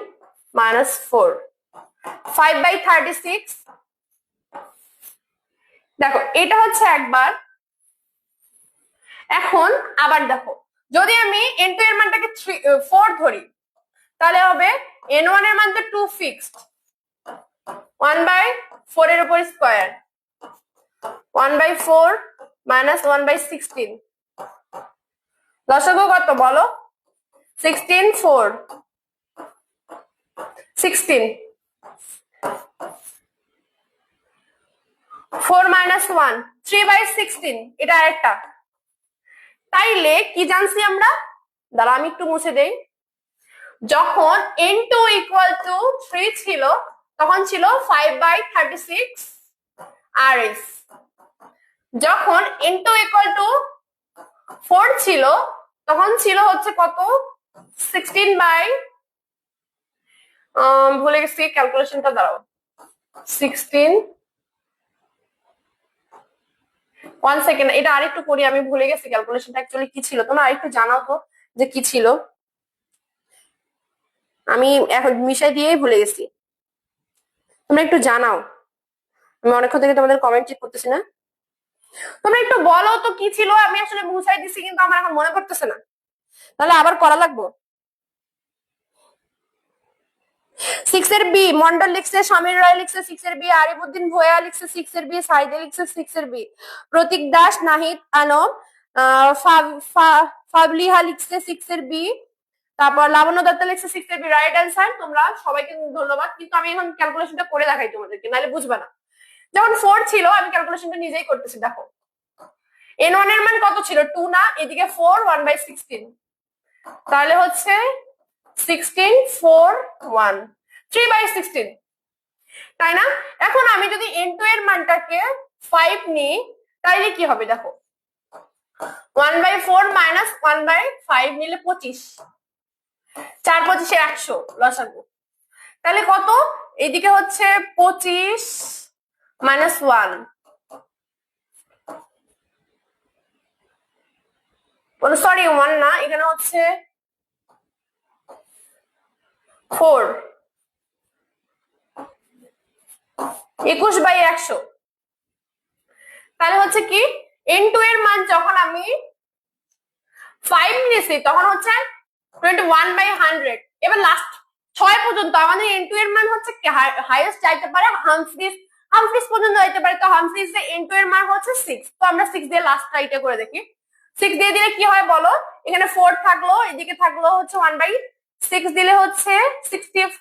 minus 4, 5/36 দেখো এটা হচ্ছে একবার। এখন আবার দেখো, যদি আমি n2 এর মানটাকে 4 ধরি, তাহলে হবে n1 এর মান তো 2 ফিক্সড, 1/4 এর উপর স্কয়ার, 1/4 মাইনাস 1/16। লসাগু কত বলো? 16 4 16, 4 মাইনাস 1 3/16, এটা আরেকটা। তাইলে কি জানছি আমরা? দাঁড়া আমি একটু মুছে দেই। যখন n2 ইকুয়াল টু 3 ছিল তখন ছিল 5/36 RS। যখন n2 ইকুয়াল টু 4 ছিল তখন ছিল হচ্ছে কত? 16 বাই ভুলে গেছি ক্যালকুলেশনটা, দাঁড়াও। 16 1 সেকেন্ড, এটা আরেকটু করি, আমি ভুলে গেছি ক্যালকুলেশনটা অ্যাকচুয়ালি কি ছিল। তোমরা আরেকটু জানাও তো যে কি ছিল, আমি এখন মিশাই দিয়েই ভুলে গেছি। তোমরা একটু জানাও, আমি অনেকক্ষণ থেকে তোমাদের কমেন্ট চেক করতেছি না। তোমরা একটু বলো তো কি ছিল, আমি আসলে মুছাই দিছি কিন্তু আমার এখন মনে পড়তেছে না, তাহলে আবার করা লাগবো। 6 এর বি মন্ডল লিখছে, সমীর রায় লিখছে 6 এর বি, আরিফউদ্দিন ভোয়া লিখছে 6 এর বি, সাইদে লিখছে 6 এর বি, প্রতীক দাস, নাহিদ আলম, ফাবলিহা লিখছে 6 এর বি, তারপর লাবণ্য দত্ত লিখছে 6 এর বি। Right answer. তোমরা সবাইকে ধন্যবাদ, কিন্তু আমি এখন ক্যালকুলেশনটা করে দেখাই তোমাদেরকে, নাহলে বুঝবে না। যখন 4 ছিল আমি ক্যালকুলেশনটা নিজেই করতেছি। দেখো n1 এর মান কত ছিল? 2 না, এদিকে 4, 1/16, তাহলে হচ্ছে 16 4 1 3/16, তাই না? এখন আমি যদি n2 এর মানটাকে 5 নিই তাইলে কি হবে? দেখো 1/4 মাইনাস 1/5 নিলে 25, 4 25 100 লসাগু। তাহলে কত? এইদিকে হচ্ছে 25 মাইনাস 1, সরি 1 না, এখানে হচ্ছে 4, 21/100। তাহলে হচ্ছে কি n2 এর মান যখন আমি 5 নিয়েছি তখন হচ্ছে 21/100। এবার লাস্ট 6 পর্যন্ত আমাদের n2 এর মান হচ্ছে হাইয়েস্ট যাইতে পারে হামফ্রিজ পর্যন্ত যাইতে পারে। তো হামফ্রিজ এর n2 এর মান হচ্ছে 6, তো আমরা 6 দিয়ে লাস্টটা এটা করে দেখি। 6 দিয়ে দিলে কি হয় বলো? এখানে 4 থাকলো, এদিকে থাকলো হচ্ছে 1/6, দিলে হচ্ছে 60,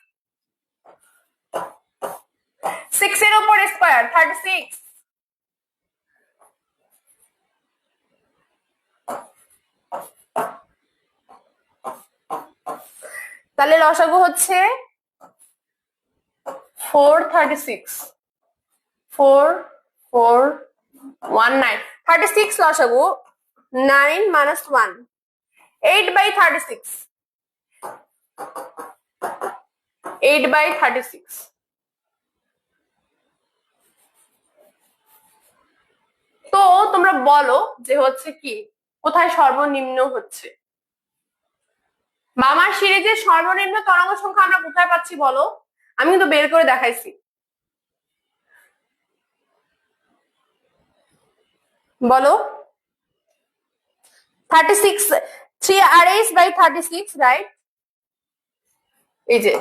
6 এর উপর স্কয়ার 36, তাহলে লসাগু হচ্ছে 436, 4419, 36 লসাগু, 9 minus 1, 8/36, 8/36। তো তোমরা বলো যে হচ্ছে কি কোথায় সর্বনিম্ন হচ্ছে? মামার সিরিজের সর্বনিম্ন তরঙ্গ সংখ্যা আমরা কোথায় পাচ্ছি বলো? আমি কিন্তু বের করে দেখাইছি, বলো। 36, 3RS/36, রাইট? এই যে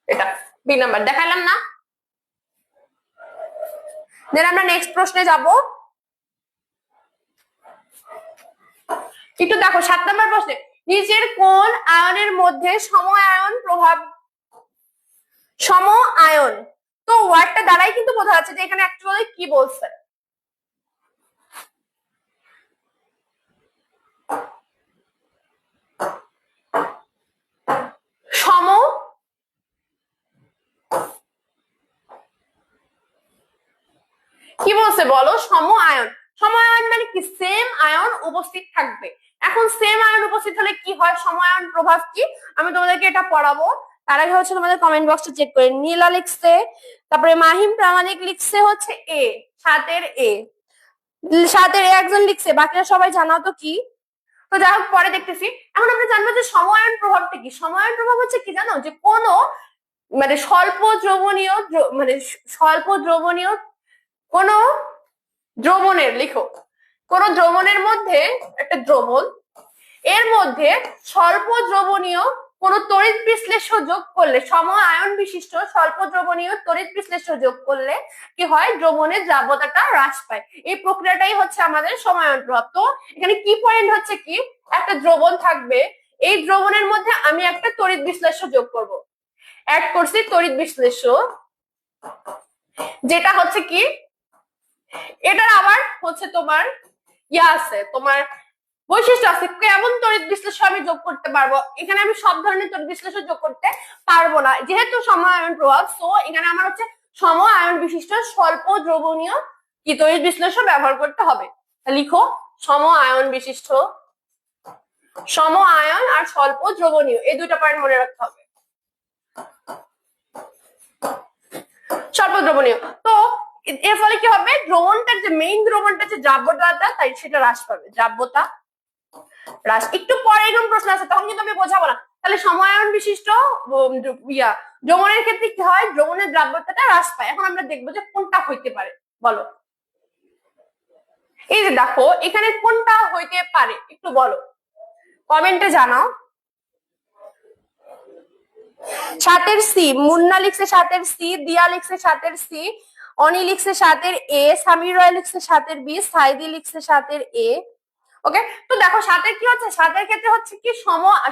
এটা বি নাম্বার দেখাইলাম না। দেন আমরা নেক্সট প্রশ্নে যাব। একটু দেখো 7 নম্বর প্রশ্নে, নিচের কোন আয়নের মধ্যে সম আয়ন, তো ওয়ার্ডটা দ্বারাই কিন্তু বোঝা যাচ্ছে যে এখানে অ্যাকচুয়ালি কি বলছে। সম কি বলছে বলো? সম আয়ন। সম আয়ন মানে কি? সেম আয়ন উপস্থিত থাকবে। এখন সেম আয়ন উপস্থিত হলে কি হয়? সম আয়ন প্রভাব কি? আমি তোমাদেরকে এটা পড়াবো, তার আগে হচ্ছে তোমাদের কমেন্ট বক্সটা চেক করে। নীলা লিখছে, তারপরে মাহিম প্রামাণিক লিখছে হচ্ছে এ, 7 এর এ, 7 এর একজন লিখছে, বাকিরা সবাই জানাও তো কি। তো যাই হোক পরে দেখতেছি। এখন আমরা জানবো যে সমায়ন প্রভাবটা কি। সমায়ন প্রভাব হচ্ছে কি জানো? যে কোনো মানে স্বল্প দ্রবণীয় কোন দ্রবণের লিখো, কোন দ্রবণের মধ্যে একটা দ্রবণ, এর মধ্যে স্বল্প দ্রবণীয় কোন তড়িৎ বিশ্লেষ্য যোগ করলে, সম আয়ন বিশিষ্ট স্বল্প দ্রবণীয় তড়িৎ বিশ্লেষ্য যোগ করলে কি হয়, দ্রবণের দ্রাব্যতাটা হ্রাস পায়। এই প্রক্রিয়াটাই হচ্ছে আমাদের সমায়ন প্রভাব। তো এখানে কি পয়েন্ট হচ্ছে কি, একটা দ্রবণ থাকবে, এই দ্রবণের মধ্যে আমি একটা তড়িৎ বিশ্লেষ্য যোগ করব, অ্যাড করছি তড়িৎ বিশ্লেষ্য, যেটা হচ্ছে কি এটার আবার হচ্ছে তোমার ইয়া আছে, তোমার বৈশিষ্ট্য আছে, কেমন তড়িৎ বিশ্লেষ্য আমি যোগ করতে পারবো। এখানে আমি সব ধরনের তড়িৎ বিশ্লেষ্য যোগ করতে পারবো না, যেহেতু সম আয়ন প্রভাব, সো এখানে আমার হচ্ছে সম আয়ন বিশিষ্ট স্বল্প দ্রবণীয় কি তড়িৎ বিশ্লেষ্য ব্যবহার করতে হবে। লিখো সম আয়ন বিশিষ্ট, সম আয়ন আর স্বল্প দ্রবণীয়, এই দুইটা পয়েন্ট মনে রাখতে হবে। স্বল্প দ্রবণীয়, তো এর ফলে কি হবে, দ্রবণটার যে মেইন দ্রবণটা যে দ্রাব্যতাটা, তাই সেটা হ্রাস পাবে, দ্রাব্যতা হ্রাস। একটু পরে এরকম প্রশ্ন আছে, তখন কিন্তু আমি বোঝাবো না। তাহলে সমায়ন বিশিষ্ট দ্রবণের ক্ষেত্রে কি হয়, দ্রবণের দ্রাব্যতাটা হ্রাস পায়। এখন আমরা দেখবো যে কোনটা হইতে পারে, বলো। এই যে দেখো এখানে কোনটা হইতে পারে একটু বলো, কমেন্টে জানাও। 7-এর সি, মুন্না লিখছে 7-এর সি, দিয়া লিখছে 7-এর সি, অনি লিখছে 7-এর এ, সামির রয় লিখছে 7-এর বি, সাইদি লিখছে 7-এর এ। ওকে, তো দেখো 7-এর কি হচ্ছে, 7-এর ক্ষেত্রে হচ্ছে কি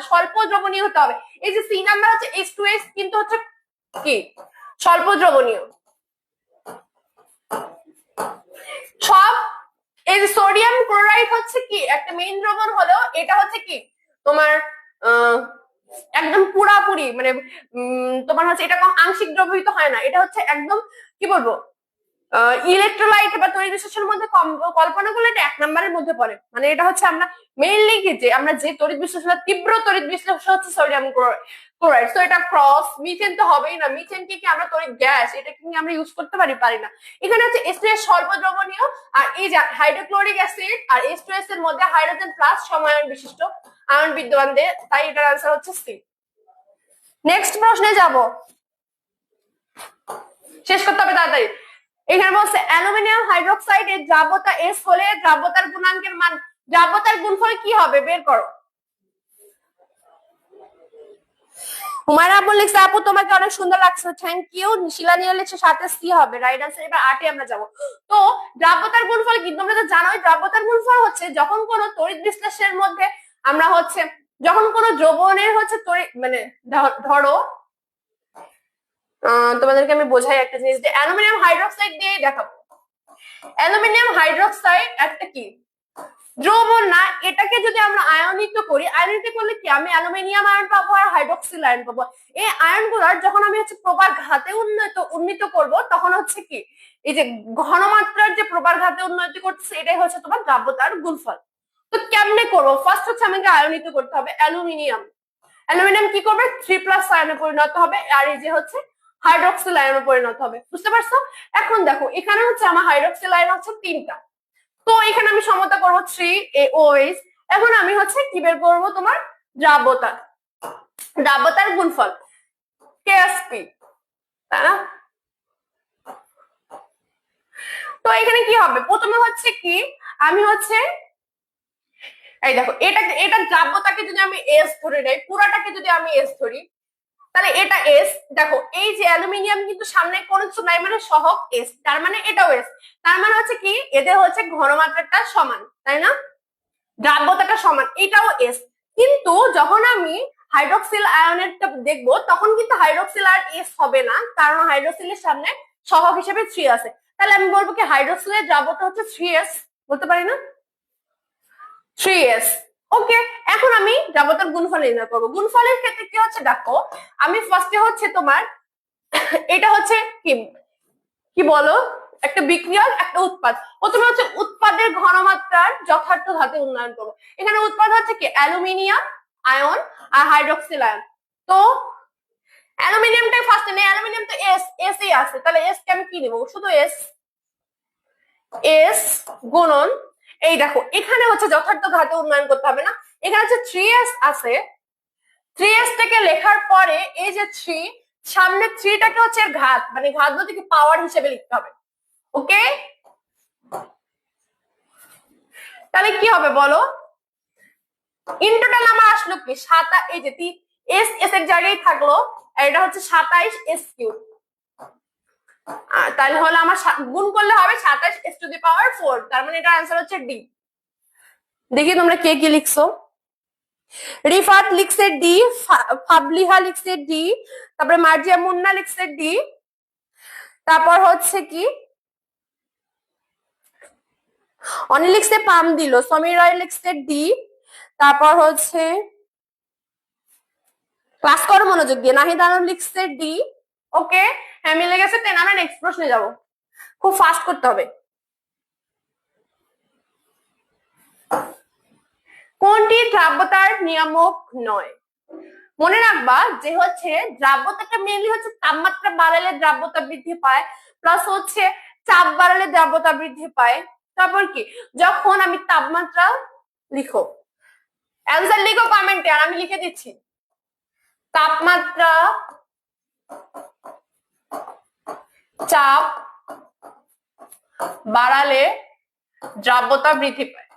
স্বল্প দ্রবণীয় হতে হবে। এই যে সি নাম্বার হচ্ছে H2S, কিন্তু হচ্ছে কি স্বল্প দ্রবণীয়। সব এই যে সোডিয়াম ক্লোরাইড হচ্ছে কি একটা মেইন দ্রবণ হলেও এটা হচ্ছে কি তোমার একদম পুরাপুরি মানে তোমার হচ্ছে এটা কোনো আংশিক দ্রবীভূত হয় না, এটা হচ্ছে একদম কি বলবো ইলেকট্রোলাইট বা তড়িৎ বিশ্লেষণের মধ্যে কল্পনা করলে এটা 1 নম্বরের মধ্যে পড়ে। মানে এটা হচ্ছে আমরা মেইনলি কি যে আমরা যে তড়িৎ বিশ্লেষণ, তীব্র তড়িৎ বিশ্লেষণ হচ্ছে সোডিয়াম ক্লোরাইড। তো এটা ক্রস, মিথেন তো হবেই না, মিথেন কি আমরা তড়িৎ গ্যাস, এটা কি আমরা ইউজ করতে পারি না। এখানে হচ্ছে H2S স্বল্প দ্রবণীয়, আর এই যে হাইড্রোক্লোরিক অ্যাসিড আর H2S এর মধ্যে হাইড্রোজেন প্লাস সমায়ন বিশিষ্ট আয়ন বিদ্যমান, তাই এটার আনসার হচ্ছে সি। নেক্সট প্রশ্নে যাব, শেষ করতে হবে তাড়াতাড়ি। এখানে বলছে অ্যালুমিনিয়াম হাইড্রোক্সাইড এর দ্রাব্যতা এস হলে দ্রাব্যতার গুণাঙ্কের মান, দ্রাব্যতার গুণফল কি হবে বের করো। হুমায়রা আপু লিখছে আপু তোমাকে অনেক সুন্দর লাগছে, থ্যাংক ইউ। শিলানিয়া লিখছে 7-এ সি হবে, রাইট আনসার। এবার 8-এ আমরা যাব। তো দ্রাব্যতার গুণফল কি তোমরা তো জানোই, দ্রাব্যতার গুণফল হচ্ছে যখন কোনো তড়িৎ বিশ্লেষণের মধ্যে আমরা হচ্ছে যখন কোনো দ্রবণের হচ্ছে তড়িৎ মানে ধরো তোমাদেরকে আমি বোঝাই একটা জিনিস, যে অ্যালুমিনিয়াম হাইড্রোক্সাইড দিয়ে দেখাবো। অ্যালুমিনিয়াম হাইড্রোক্সাইড একটা কি দ্রবণ না, এটাকে যদি আমরা আয়নিত করি, আয়নিত করলে কি আমি অ্যালুমিনিয়াম আয়ন পাবো আর হাইড্রোক্সিল আয়ন পাবো। এই আয়নগুলোর যখন আমি হচ্ছে প্রবার ঘাতে উন্নীত করব, তখন হচ্ছে কি এই যে ঘনমাত্রার যে প্রবার ঘাতে উন্নতি করতেছে, এটাই হচ্ছে তোমার দ্রাব্যতার গুণফল। তো কেমনে করবো, ফার্স্ট হচ্ছে আমাকে আয়নিত করতে হবে অ্যালুমিনিয়াম। অ্যালুমিনিয়াম কি করবে 3+ আয়নে পরিণত হবে, আর এই যে হচ্ছে হাইড্রোক্সিল আয়নে পরিণত হবে, বুঝতে পারছো। এখন দেখো এখানে হচ্ছে আমার হাইড্রোক্সিল আয়ন হচ্ছে 3টা, তো এখানে আমি সমতা করবো 3AOH। এখন আমি হচ্ছে কি বের করবো, তোমার দ্রাব্যতার গুণফল KSP, তাই না। তো এখানে কি হবে, প্রথমে হচ্ছে কি আমি হচ্ছে এই দেখো এটা দ্রাব্যতাকে যদি আমি S ধরে নেই, পুরাটাকে যদি আমি S ধরি, তাহলে এটা S। দেখো এই যে অ্যালুমিনিয়াম কিন্তু সামনে কোনো কিছু নাই, মানে সহগ S, তার মানে এটাও S। তার মানে হচ্ছে কি এদের হচ্ছে ঘনমাত্রাটা সমান, তাই না, দ্রাব্যতাটা সমান, এটাও S। কিন্তু যখন আমি হাইড্রোক্সিল আয়নেরটা দেখবো, তখন কিন্তু হাইড্রোক্সিল আর S হবে না, কারণ হাইড্রোক্সিলের সামনে সহগ হিসেবে 3 আছে। তাহলে আমি বলবো কি হাইড্রোক্সিলের দ্রাব্যতা হচ্ছে 3S, বলতে পারি না 3S। ওকে, এখন আমি দ্রাব্যতার গুণফল নির্ণয় করবো। গুণফলের ক্ষেত্রে কি হচ্ছে দেখো, আমি ফার্স্টে হচ্ছে তোমার এটা হচ্ছে কি বলো একটা বিক্রিয়ক একটা উৎপাদ, প্রথমে হচ্ছে উৎপাদের ঘনমাত্রার যথার্থ ধাতে উন্নয়ন করবো। এখানে উৎপাদ হচ্ছে কি অ্যালুমিনিয়াম আয়ন আর হাইড্রোক্সিল আয়ন। তো অ্যালুমিনিয়ামটাই ফার্স্টে নেই, অ্যালুমিনিয়াম তো এস এই আছে, তাহলে এস কে আমি কি নিব, শুধু এস গুণন এই দেখো এখানে হচ্ছে যথার্থ ঘাতে উন্নয়ন করতে হবে না, এখানে হচ্ছে 3S আছে, 3S থেকে লেখার পরে এই যে 3 সামনে 3টাকে হচ্ছে ঘাত, মানে ঘাত বলতে কি পাওয়ার হিসেবে লিখতে হবে। ওকে, তাহলে কি হবে বলো, ইন টোটাল আমার আসলো কি এই যে এস এস এর জায়গায় থাকলো, আর এটা হচ্ছে 27 এস কিউব। তাহলে হলো আমার গুণ করলে হবে 27 এস টু দি পাওয়ার 4, তার মানে এটা आंसर হচ্ছে ডি। দেখি তোমরা কে কি লিখছো। রিফাত লিখছে ডি, ফাবলিহা লিখছে ডি, তারপরে মার্জিয়া মুন্না লিখছে ডি, তারপর হচ্ছে কি অনি লিখছে পাম দিল, সমীর রায় লিখছে ডি, তারপর হচ্ছে ক্লাস করো মনোযোগ দিয়ে, নাহিদ আলম লিখছে ডি। ওকে, হ্যাঁ মিলে গেছে। দেন আমরা নেক্সট প্রশ্নে যাব, খুব ফাস্ট করতে হবে। কোনটি দ্রাব্যতার নিয়ামক নয়? মনে রাখবা যে হচ্ছে দ্রাব্যতাটা মেইনলি হচ্ছে তাপমাত্রা বাড়ালে দ্রাব্যতা বৃদ্ধি পায়, প্লাস হচ্ছে চাপ বাড়ালে দ্রাব্যতা বৃদ্ধি পায়। তারপর কি, যখন আমি তাপমাত্রা, লিখো অ্যান্সার লিখো কমেন্টে, আর আমি লিখে দিচ্ছি। তাপমাত্রা, চাপ বাড়ালে দ্রাব্যতা বৃদ্ধি পায়।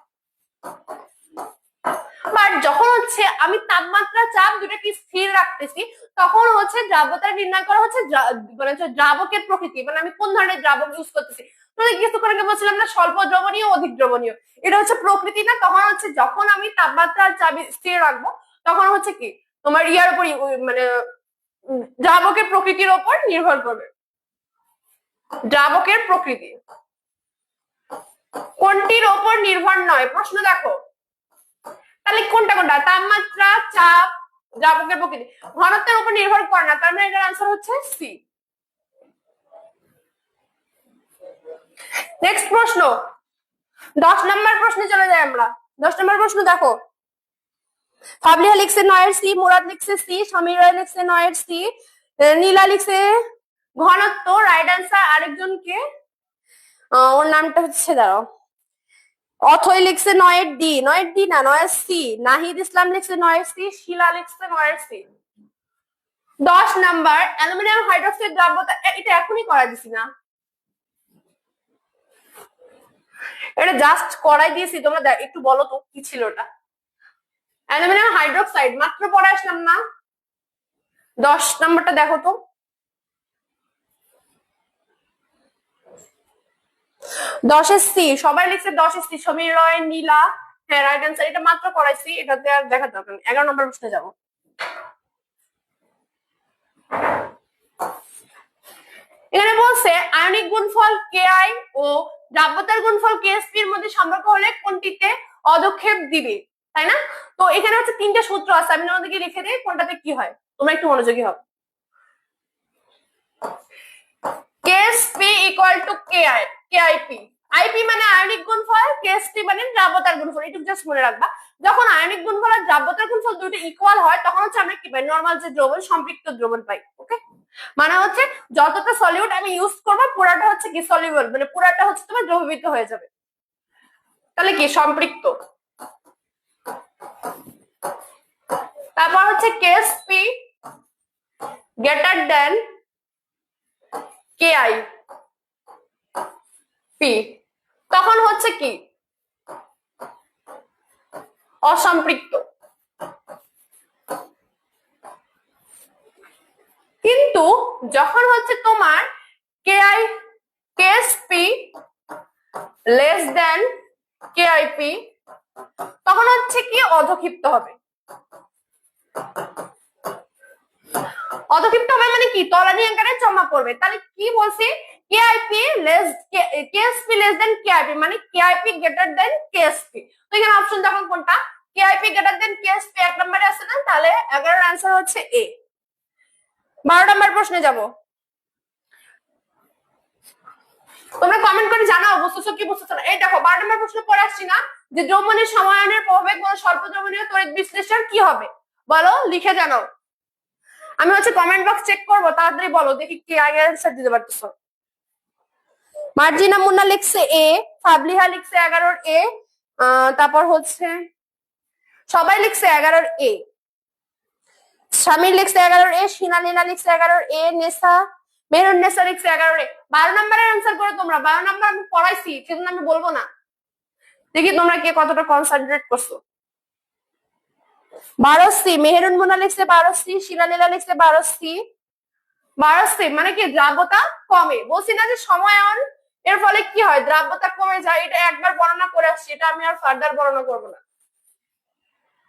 বাট যখন হচ্ছে আমি তাপমাত্রা চাপ দুটাকে স্থির রাখতেছি, তখন হচ্ছে দ্রাব্যতা নির্ণয় করা হচ্ছে মানে দ্রাবকের প্রকৃতি, মানে আমি কোন ধরনের দ্রাবক ইউজ করতেছি। কিছুক্ষণ আগে বলছিলাম না স্বল্প দ্রবণীয় অধিক দ্রবণীয়, এটা হচ্ছে প্রকৃতি না। তখন হচ্ছে যখন আমি তাপমাত্রা চাপ স্থির রাখবো, তখন হচ্ছে কি তোমার ইয়ার উপর মানে দ্রাবকের প্রকৃতির উপর নির্ভর করবে। দ্রাবকের প্রকৃতি কোনটির ওপর নির্ভর নয়? প্রশ্ন দেখো, তাহলে কোনটা কোনটা? তাপমাত্রা, চাপ, দ্রাবকের প্রকৃতি ঘনত্বের উপর নির্ভর করে না, তার মানে এটার আনসার হচ্ছে সি। নেক্সট প্রশ্ন, 10 নম্বর প্রশ্নে চলে যাই আমরা। 10 নম্বর প্রশ্ন দেখো, ফাবলিহা লিখছে 9 এর সি, মুরাদ লিখছে সি, সমীর রায় লিখছে 9 এর সি, নীলা লিখছে ঘনত্ব। রাইট আনসার আরেকজনকে, ওর নামটা হচ্ছে দাঁড়াও, অথই লিখছে 9 এর ডি, 9 এর ডি না 9 এর সি, নাহিদ ইসলাম লিখছে 9 এর সি, শিলা লিখছে 9 এর সি। 10 নাম্বার, অ্যালুমিনিয়াম হাইড্রোক্সাইড দ্রাব্যতা, এটা এখনই করা দিছি না, এটা জাস্ট করাই দিয়েছি, তোমরা একটু বলো তো কি ছিল ওটা। অ্যালুমিনিয়াম হাইড্রোক্সাইড মাত্র পড়ে আসলাম না। 10 নাম্বারটা দেখো তো, 10 এর সি সবাই লিখছে 10 এর সি, সমীর রয়, নীলা, হ্যাঁ রাইট আনসার। এটা মাত্র করাইছি, এটাতে আর দেখা দরকার নেই। 11 নম্বর প্রশ্নে যাবো। এখানে বলছে আয়নিক গুণফল কে আই ও দ্রাব্যতার গুণফল কে এস পি এর মধ্যে সম্পর্ক হলে কোনটিতে অদক্ষেপ দিবে, তাই না? তো এখানে হচ্ছে 3টে সূত্র আছে, আমি তোমাদেরকে লিখে দিই কোনটাতে কি হয়, তোমরা একটু মনোযোগী হও। K S P equal to K I, K I P. IP মানে আয়নিক গুণফল, কেএসপি মানে দ্রাব্যতার গুণফল। একটু জাস্ট মনে রাখবা, যখন আয়নিক গুণফল আর দ্রাব্যতার গুণফল দুটো ইকুয়াল হয়, তখন হচ্ছে আমরা কি পাই? নরমাল যে দ্রবণ, সম্পৃক্ত দ্রবণ পাই। ওকে, মানে হচ্ছে যতটা সলিউট আমি ইউজ করবো পুরাটা হচ্ছে কি সলিউবল, মানে পুরাটা হচ্ছে তোমার দ্রবীভূত হয়ে যাবে। তাহলে কি সম্পৃক্ত। তারপর হচ্ছে KSP greater than KI P, তখন হচ্ছে কি অসম্পৃক্ত। কিন্তু যখন হচ্ছে তোমার KI KSP less than KIP, তখন হচ্ছে কি অধক্ষিপ্ত হবে। অধক্ষিপ্ত হবে মানে কি তলানি আকারে জমা পড়বে। তাহলে কি বলছি, KIP less KSP less than KIP, মানে কেআইপি গ্রেটার দেন কেএসপি। তো এখানে অপশন দেখো কোনটা, কেআইপি গ্রেটার দেন কেএসপি 1 নম্বরে আছে না, তাহলে 11 এর आंसर হচ্ছে এ। 12 নম্বর প্রশ্নে যাব, তোমরা কমেন্ট করে জানাও বুঝতেছো কি বুঝতেছো না। এই দেখো 12 নম্বর প্রশ্ন পড়ে আসছি না, যে দ্রবণের সমায়নের প্রভাবে কোন স্বল্প দ্রবণীয় তড়িৎ বিশ্লেষণ কি হবে, বলো লিখে জানাও। আমি হচ্ছে কমেন্ট বক্স চেক করবো, তাড়াতাড়ি বলো দেখি কি আগে অ্যানসার দিতে পারতেছো। মার্জিনা মুন্না লিখছে এ, ফাবলিহা লিখছে 11 এ, তারপর হচ্ছে সবাই লিখছে 11 এ, শামির লিখছে 11 এ, শিনালিনা লিখছে 11 এ, নেসা মেহরুন নেসা লিখছে 11 এ। 12 নম্বরের অ্যানসার করো তোমরা, 12 নম্বর আমি পড়াইছি সেজন্য আমি বলবো না। দেখি তোমরা কে কতটা কনসেন্ট্রেট করছো। 12C, মেহেরুন মোনা লিখছে 12C, শিলালীলা লিখছে 12C। 12C মানে কি দ্রাব্যতা কমে, বলছি না যে সময়ন এর ফলে কি হয়, দ্রাব্যতা কমে যায়, এটা একবার বর্ণনা করে আসছি, এটা আমি আর ফার্দার বর্ণনা করবো না।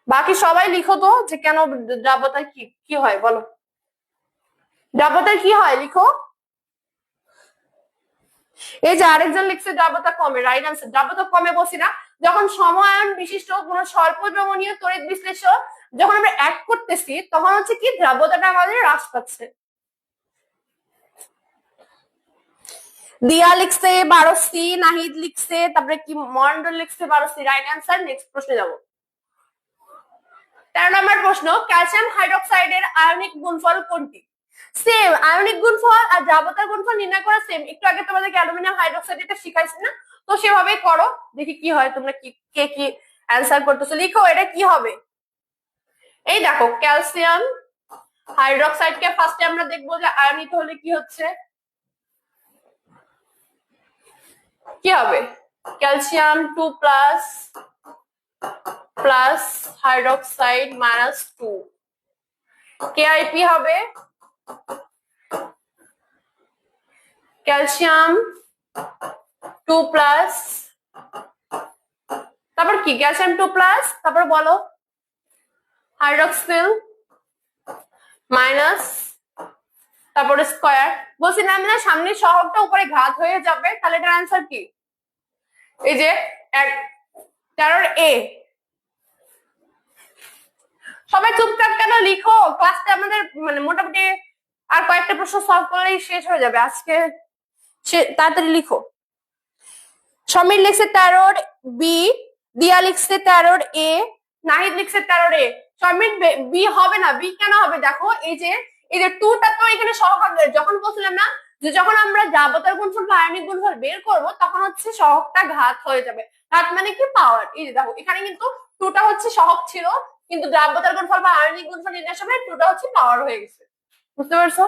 বাকি সবাই লিখো তো যে কেন দ্রাব্যতা কি কি হয় বলো, দ্রাব্যতার কি হয় লিখো। এই যে আরেকজন লিখছে দ্রাব্যতা কমে, রাইট আনসার। দ্রাব্যতা কমে বলছি না, যখন সময়ন বিশিষ্ট কোন স্বল্প দ্রবণীয় তড়িৎ বিশ্লেষণ যখন আমরা অ্যাড করতেছি তখন হচ্ছে কি দ্রাব্যতাটা আমাদের হ্রাস পাচ্ছে। দিয়া লিখছে 12C, নাহিদ লিখছে, তারপরে কি মন্ডল লিখছে 12C, রাইট আনসার। নেক্সট প্রশ্নে যাব। 13 নম্বর প্রশ্ন, ক্যালসিয়াম হাইড্রোক্সাইডের আয়নিক গুণফল কোনটি? সেম, আয়নিক গুণফল আর দ্রাবতার গুণফল নির্ণয় করা সেম। একটু আগে তোমাদেরকে অ্যালুমিনিয়াম হাইড্রোক্সাইড এটা শিখাইছি না, তো সেভাবেই করো, দেখি কি হয়। তোমরা কি কে কি অ্যান্সার করতেছো লিখো, এটা কি হবে। এই দেখো ক্যালসিয়াম হাইড্রোক্সাইডকে ফার্স্টে আমরা দেখবো যে আয়নিত হলে কি হচ্ছে, কি হবে, ক্যালসিয়াম 2 প্লাস হাইড্রোক্সাইড -2, কেআইপি হবে ক্যালসিয়াম 2 প্লাস, তারপর কি ক্যালসিয়াম 2 প্লাস, তারপর বলো হাইড্রোক্সিল মাইনাস, তারপরে স্কয়ার। বলছিলাম না সামনে সহগটা উপরে ঘাত হয়ে যাবে, তাহলে এটার অ্যান্সার কি, এই যে 13A। সবাই চুপচাপ কেন লিখো, ক্লাসটা আমাদের মানে মোটামুটি আর কয়েকটা প্রশ্ন সলভ করলেই শেষ হয়ে যাবে আজকে, তাড়াতাড়ি লিখো। সমীর লিখছে 13B, দিয়া লিখছে 13A, নাহিদ লিখছে 13A। সমীর বি হবে না, বি কেন হবে দেখো, এই যে 2টা তো এখানে সহগের, যখন বলছিলাম না যে যখন আমরা দ্রাবতার গুণফল বা আয়নিক গুণফল বের করব তখন হচ্ছে সহগটা ঘাত হয়ে যাবে। ঘাত মানে কি পাওয়ার, এই যে দেখো এখানে কিন্তু 2টা হচ্ছে সহগ ছিল, কিন্তু দ্রাবতার গুণফল বা আয়নিক গুণফল নির্ণয়ের সময় 2টা হচ্ছে পাওয়ার হয়ে গেছে, বুঝতে পারছো।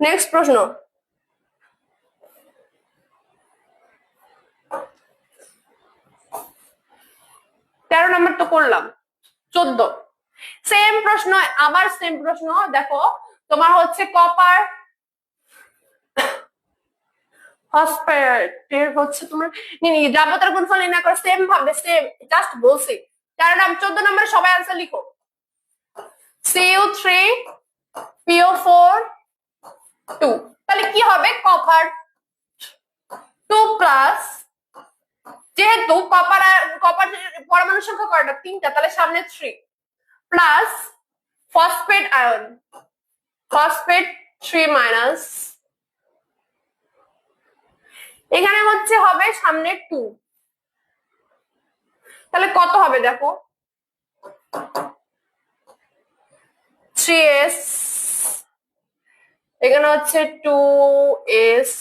নেক্সট প্রশ্ন, 13 নম্বর তো করলাম। 14 সেম প্রশ্ন, আবার সেম প্রশ্ন। দেখো তোমার হচ্ছে কপার ফসফেটের হচ্ছে তোমার দ্রাবতার গুণফল নির্ণয় করো, সেম ভাবে সেম, জাস্ট বলছি। 14 নম্বরে সবাই आंसर লিখো, Cu3 PO4 2, তাহলে কি হবে কপার 2 প্লাস, যেহেতু কপার পরমাণু সংখ্যা কয়টা 3টা, তাহলে সামনে 3 plus phosphate ion, phosphate 3 minus, এখানে হচ্ছে হবে সামনে 2, তাহলে কত হবে দেখো 3s, এখানে হচ্ছে 2s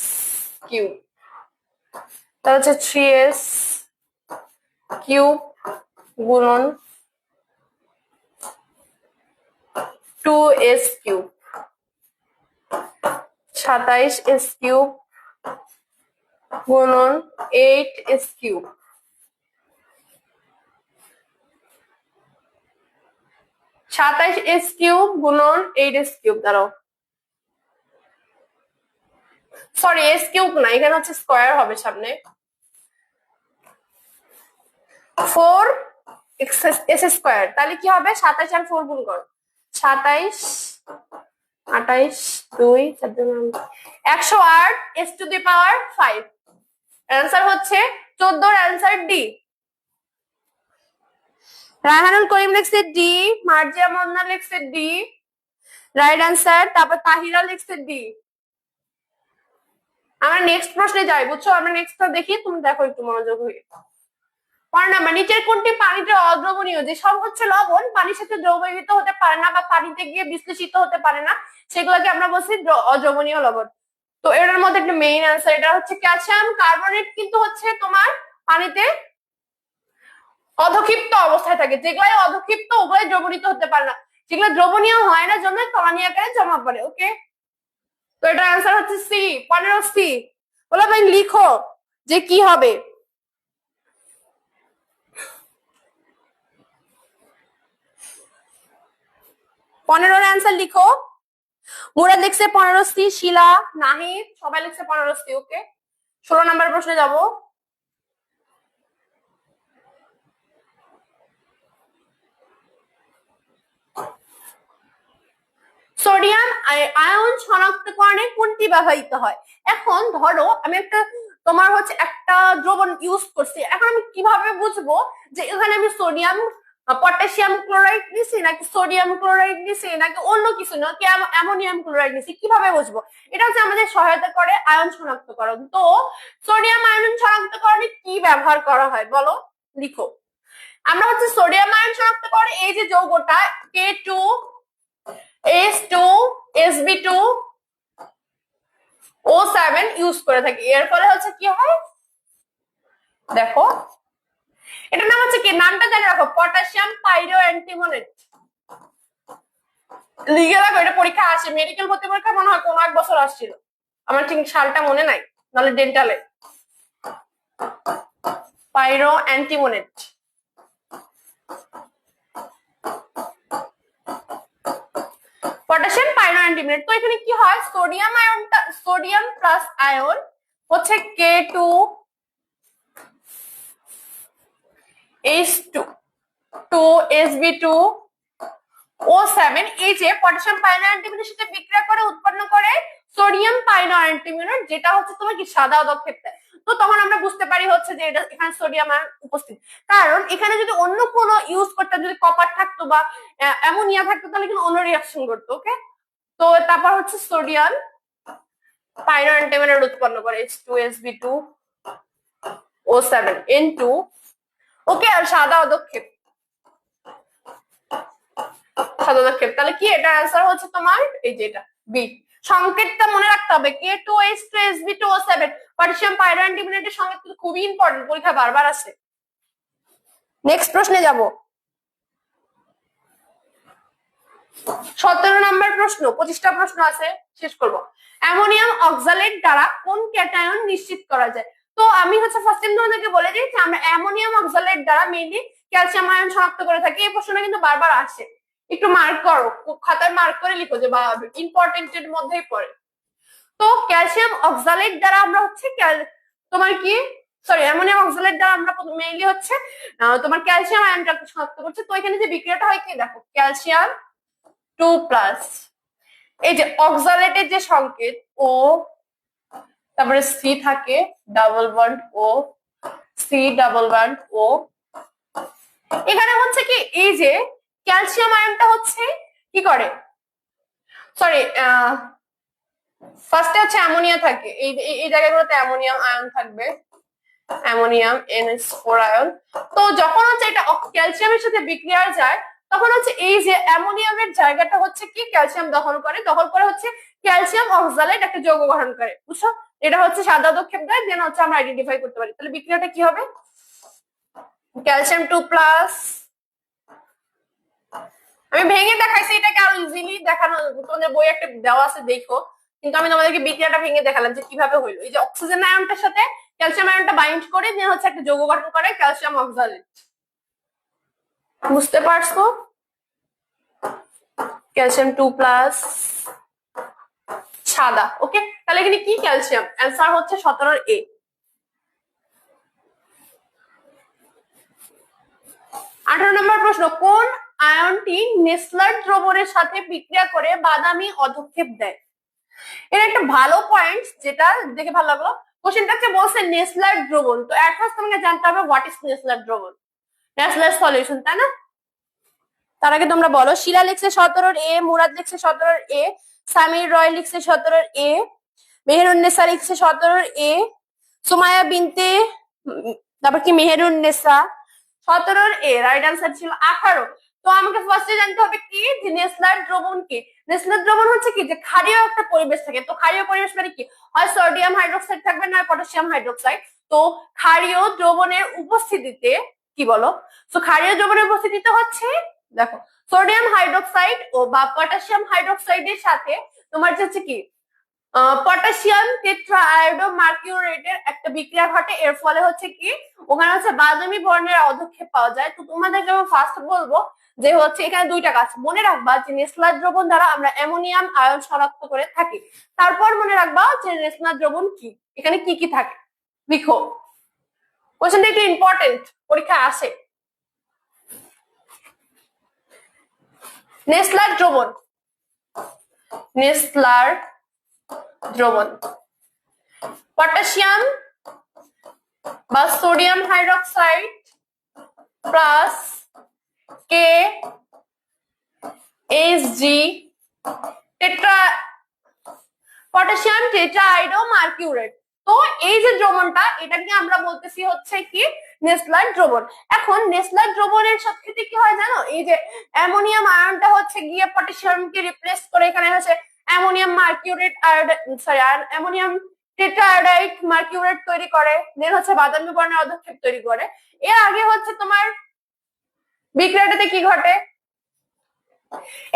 কিউব, তাহলে হচ্ছে 3s কিউব গুণন 2s কিউব, 27s কিউব গুণন 8s কিউব, 27s কিউব গুণন 8s কিউব, দাঁড়াও সরি s কিউব না, এখানে হচ্ছে স্কয়ার হবে সামনে, 4s স্কয়ার, তাহলে কি হবে 27 আর 4 গুণ করো, 27 28 2 108 s to the power 5। Answer হচ্ছে 14 এর অ্যান্সার ডি। রায়হানুল করিম লিখছে ডি, মার্জিয়া মোন্না লিখছে ডি, রাইট অ্যান্সার। তারপর তাহিরা লিখছে ডি। আমরা নেক্সট প্রশ্নে যাই, বুঝছো, আমরা নেক্সটটা দেখি, তুমি দেখো একটু মনোযোগ হয়ে। 15 নাম্বার, নিচের কোনটি পানিতে অদ্রবণীয়, যে সব হচ্ছে লবণ পানির সাথে দ্রবীভূত হতে পারে না বা পানিতে গিয়ে বিশ্লেষিত হতে পারে না, সেগুলোকে আমরা বলছি অদ্রবণীয় লবণ। তো এটার মধ্যে একটা মেইন অ্যান্সার, এটা হচ্ছে ক্যালসিয়াম কার্বনেট, কিন্তু হচ্ছে তোমার পানিতে অধক্ষিপ্ত অবস্থায় থাকে, যেগুলো অধক্ষিপ্ত ওগুলো দ্রবণীত হতে পারে না, যেগুলো দ্রবণীয় হয় না জন্য তলানি আকারে জমা পড়ে। ওকে, তো এটা অ্যান্সার হচ্ছে সি, 15C। বলো ভাই লিখো যে কি হবে। 15 অ্যান্সার লিখো। মুরাদ লিখছে 15C, শিলা, নাহিদ সবাই লিখছে 15C। ওকে, 16 নাম্বার প্রশ্নে যাব। সোডিয়াম আয়ন শনাক্তকরণে কোনটি ব্যবহৃত হয়? এখন ধরো আমি তোমার হচ্ছে একটা দ্রবণ ইউজ করছি, এখন আমি কিভাবে বুঝবো যে এখানে আমি সোডিয়াম পটাশিয়াম ক্লোরাইড নিছি নাকি সোডিয়াম ক্লোরাইড নিছি নাকি অন্য কিছু নাকি অ্যামোনিয়াম ক্লোরাইড নিছি, কিভাবে বুঝবো? এটা হচ্ছে আমাদের সহায়তা করে আয়ন শনাক্তকরণ। তো সোডিয়াম আয়ন শনাক্তকরণে কি ব্যবহার করা হয় বলো, লিখো। আমরা হচ্ছে সোডিয়াম আয়ন শনাক্তকরণে এই যে যৌগটা K2 H2 Sb2 O7 use করে থাকি। এর ফলে হচ্ছে কি হয় দেখো, এটার নাম হচ্ছে কি, নামটা জানি রাখো, পটাশিয়াম পাইরো অ্যান্টিমোনেট। লিখে রাখো, এটা পরীক্ষা আসে, মেডিকেল ভর্তি পরীক্ষা মনে হয় কোনো এক বছর আসছিল, আমার ঠিক সালটা মনে নাই, নাহলে ডেন্টালে। পাইরো অ্যান্টিমোনেট, পটাশিয়াম পাইরো অ্যান্টিমোনেট। তো এখানে কি হয়, সোডিয়াম আয়নটা, সোডিয়াম প্লাস আয়ন হচ্ছে K2 H2 Sb2 O7, এই যে পটাশিয়াম পাইরো অ্যান্টিমোনেটের সাথে বিক্রিয়া করে উৎপন্ন করে সোডিয়াম পাইরো অ্যান্টিমোনেট, যেটা হচ্ছে তোমার কি সাদা পদক্ষেপ দেয়। তো তখন আমরা বুঝতে পারি হচ্ছে যে এটা এখানে সোডিয়াম আয়ন উপস্থিত। কারণ এখানে যদি অন্য কোনো ইউজ করতাম, যদি কপার থাকতো বা অ্যামোনিয়া থাকতো, তাহলে কিন্তু অন্য রিঅ্যাকশন করতো। ওকে, তো তারপর হচ্ছে সোডিয়াম পাইরো অ্যান্টিমোনেট উৎপন্ন করে H2Sb2 O7 N2। ওকে, আর সাদা পদক্ষেপ, সাদা পদক্ষেপ, তাহলে কি এটা অ্যান্সার হচ্ছে তোমার এই যে এটা বি। সংকেতটা মনে রাখতে হবে, K2H2Sb2O7 পটাশিয়াম পাইরো অ্যান্টিমোনেটের সংকেত কিন্তু খুবই ইম্পর্টেন্ট, পরীক্ষা বারবার আসে। নেক্সট প্রশ্নে যাব। 17 নাম্বার প্রশ্ন, 25টা প্রশ্ন আছে, শেষ করব। অ্যামোনিয়াম অক্সালেট দ্বারা কোন ক্যাটায়ন নিশ্চিত করা যায়? তো আমি হচ্ছে ফার্স্ট টাইম তোমাদেরকে বলে দিই যে আমরা অ্যামোনিয়াম অক্সালেট দ্বারা মেইনলি ক্যালসিয়াম আয়ন শনাক্ত করে থাকি। এই প্রশ্নটা কিন্তু বারবার আসে, একটু মার্ক করো, খাতায় মার্ক করে লিখো যে বা ইম্পর্টেন্ট এর মধ্যেই পড়ে। তো ক্যালসিয়াম অক্সালেট দ্বারা আমরা হচ্ছে তোমার কি অ্যামোনিয়াম অক্সালেট দ্বারা আমরা মেইনলি হচ্ছে তোমার ক্যালসিয়াম আয়নটা শনাক্ত করছি। তো এখানে যে বিক্রিয়াটা হয় কি দেখো, ক্যালসিয়াম 2+, এই যে অক্সালেটের যে সংকেত ও, তারপরে সি থাকে ডাবল বন্ড ও, সি ডাবল বন্ড ও। এখানে হচ্ছে কি, এই যে ক্যালসিয়াম আয়নটা হচ্ছে কি করে, ফার্স্টে হচ্ছে অ্যামোনিয়া থাকে, এই জায়গাগুলোতে অ্যামোনিয়াম আয়ন থাকবে, অ্যামোনিয়াম NH4 আয়ন। তো যখন হচ্ছে এটা ক্যালসিয়ামের সাথে বিক্রিয়া যায়, তখন হচ্ছে এই যে অ্যামোনিয়ামের জায়গাটা হচ্ছে কি ক্যালসিয়াম দখল করে হচ্ছে ক্যালসিয়াম অক্সালেট একটা যৌগ গঠন করে, বুঝছো? এটা হচ্ছে সাদা পদক্ষেপ দেয়, দেন হচ্ছে আমরা আইডেন্টিফাই করতে পারি। তাহলে বিক্রিয়াটা কি হবে, ক্যালসিয়াম 2+, আমি ভেঙে দেখাইছি, এটাকে আরো ইজিলি দেখানো, তোমাদের বই একটা দেওয়া আছে দেখো, কিন্তু আমি তোমাদেরকে বিক্রিয়াটা ভেঙে দেখালাম যে কিভাবে হইলো। এই যে অক্সিজেন আয়নটার সাথে ক্যালসিয়াম আয়নটা বাইন্ড করে দিয়ে হচ্ছে একটা যৌগ গঠন করে ক্যালসিয়াম অক্সালেট, বুঝতে পারছো? ক্যালসিয়াম 2+, সাদা। ওকে, তাহলে এখানে কি ক্যালসিয়াম, অ্যান্সার হচ্ছে 17A। 18 নম্বর প্রশ্ন, কোন আয়নটি নেসলার দ্রবণের সাথে বিক্রিয়া করে বাদামি অধক্ষেপ দেয়? এর একটা ভালো পয়েন্ট যেটা দেখে ভালো লাগলো, কোশ্চেনটা হচ্ছে বলছে নেসলার দ্রবণ। তো এট ফার্স্ট তোমাকে জানতে হবে হোয়াট ইজ নেসলার দ্রবণ, নেসলার সলিউশন, তাই না? তার আগে তোমরা বলো। শিলা লিখছে 17A, মুরাদ লিখছে 17A, সামির রয় লিখছে 17A, মেহেরুন্নেসা লিখছে 17A, সুমায়া বিনতে তারপর কি মেহেরুন্নেসা 17A, রাইট আনসার ছিল 18। তো আমাকে ফার্স্টে জানতে হবে কি যে নেসলার দ্রবণ কি। নেসলার দ্রবণ হচ্ছে কি যে ক্ষারীয় একটা পরিবেশ থাকে। তো ক্ষারীয় পরিবেশ মানে কি, হয় সোডিয়াম হাইড্রোক্সাইড থাকবে না পটাশিয়াম হাইড্রোক্সাইড। তো ক্ষারীয় দ্রবণের উপস্থিতিতে কি বলো, তো ক্ষারীয় দ্রবণের উপস্থিতিতে হচ্ছে দেখো সোডিয়াম হাইড্রোক্সাইড ও বা পটাশিয়াম হাইড্রোক্সাইডের সাথে তোমার হচ্ছে কি পটাশিয়াম টেট্রাআয়োডো মার্কিউরেটের একটা বিক্রিয়া ঘটে, এর ফলে হচ্ছে কি ওখানে হচ্ছে বাদামি বর্ণের অধক্ষেপ পাওয়া যায়। তো তোমাদেরকে আমি ফার্স্ট বলবো যে হচ্ছে এখানে দুইটা কাজ মনে রাখবা, যে নেসলার দ্রবণ দ্বারা আমরা অ্যামোনিয়াম আয়ন শনাক্ত করে থাকি। তারপর মনে রাখবা যে নেসলার দ্রবণ কি, এখানে কি কি থাকে লিখো। কোশ্চেনটা একটু ইম্পর্টেন্ট, পরীক্ষা আসে। নেসলার দ্রবণ, নেসলার দ্রবণ পটাশিয়াম বা সোডিয়াম হাইড্রোক্সাইড প্লাস কে এইচজি টেট্রা পটাশিয়াম টেট্রাআয়োডো মার্কিউরেট। তো এই যে দ্রবণটা, এটাকে আমরা বলতেছি হচ্ছে কি নেসলার দ্রবণ। এখন নেসলার দ্রবণের সাথে কি হয় জানো, এই যে অ্যামোনিয়াম আয়নটা হচ্ছে গিয়ে পটাশিয়ামকে রিপ্লেস করে এখানে হচ্ছে অ্যামোনিয়াম মার্কিউরেট অ্যামোনিয়াম টেট্রাআয়োডাইড মার্কিউরেট তৈরি করে, দেন হচ্ছে বাদামি বর্ণের অধক্ষেপ তৈরি করে। এর আগে হচ্ছে তোমার বিক্রিয়াটাতে কি ঘটে,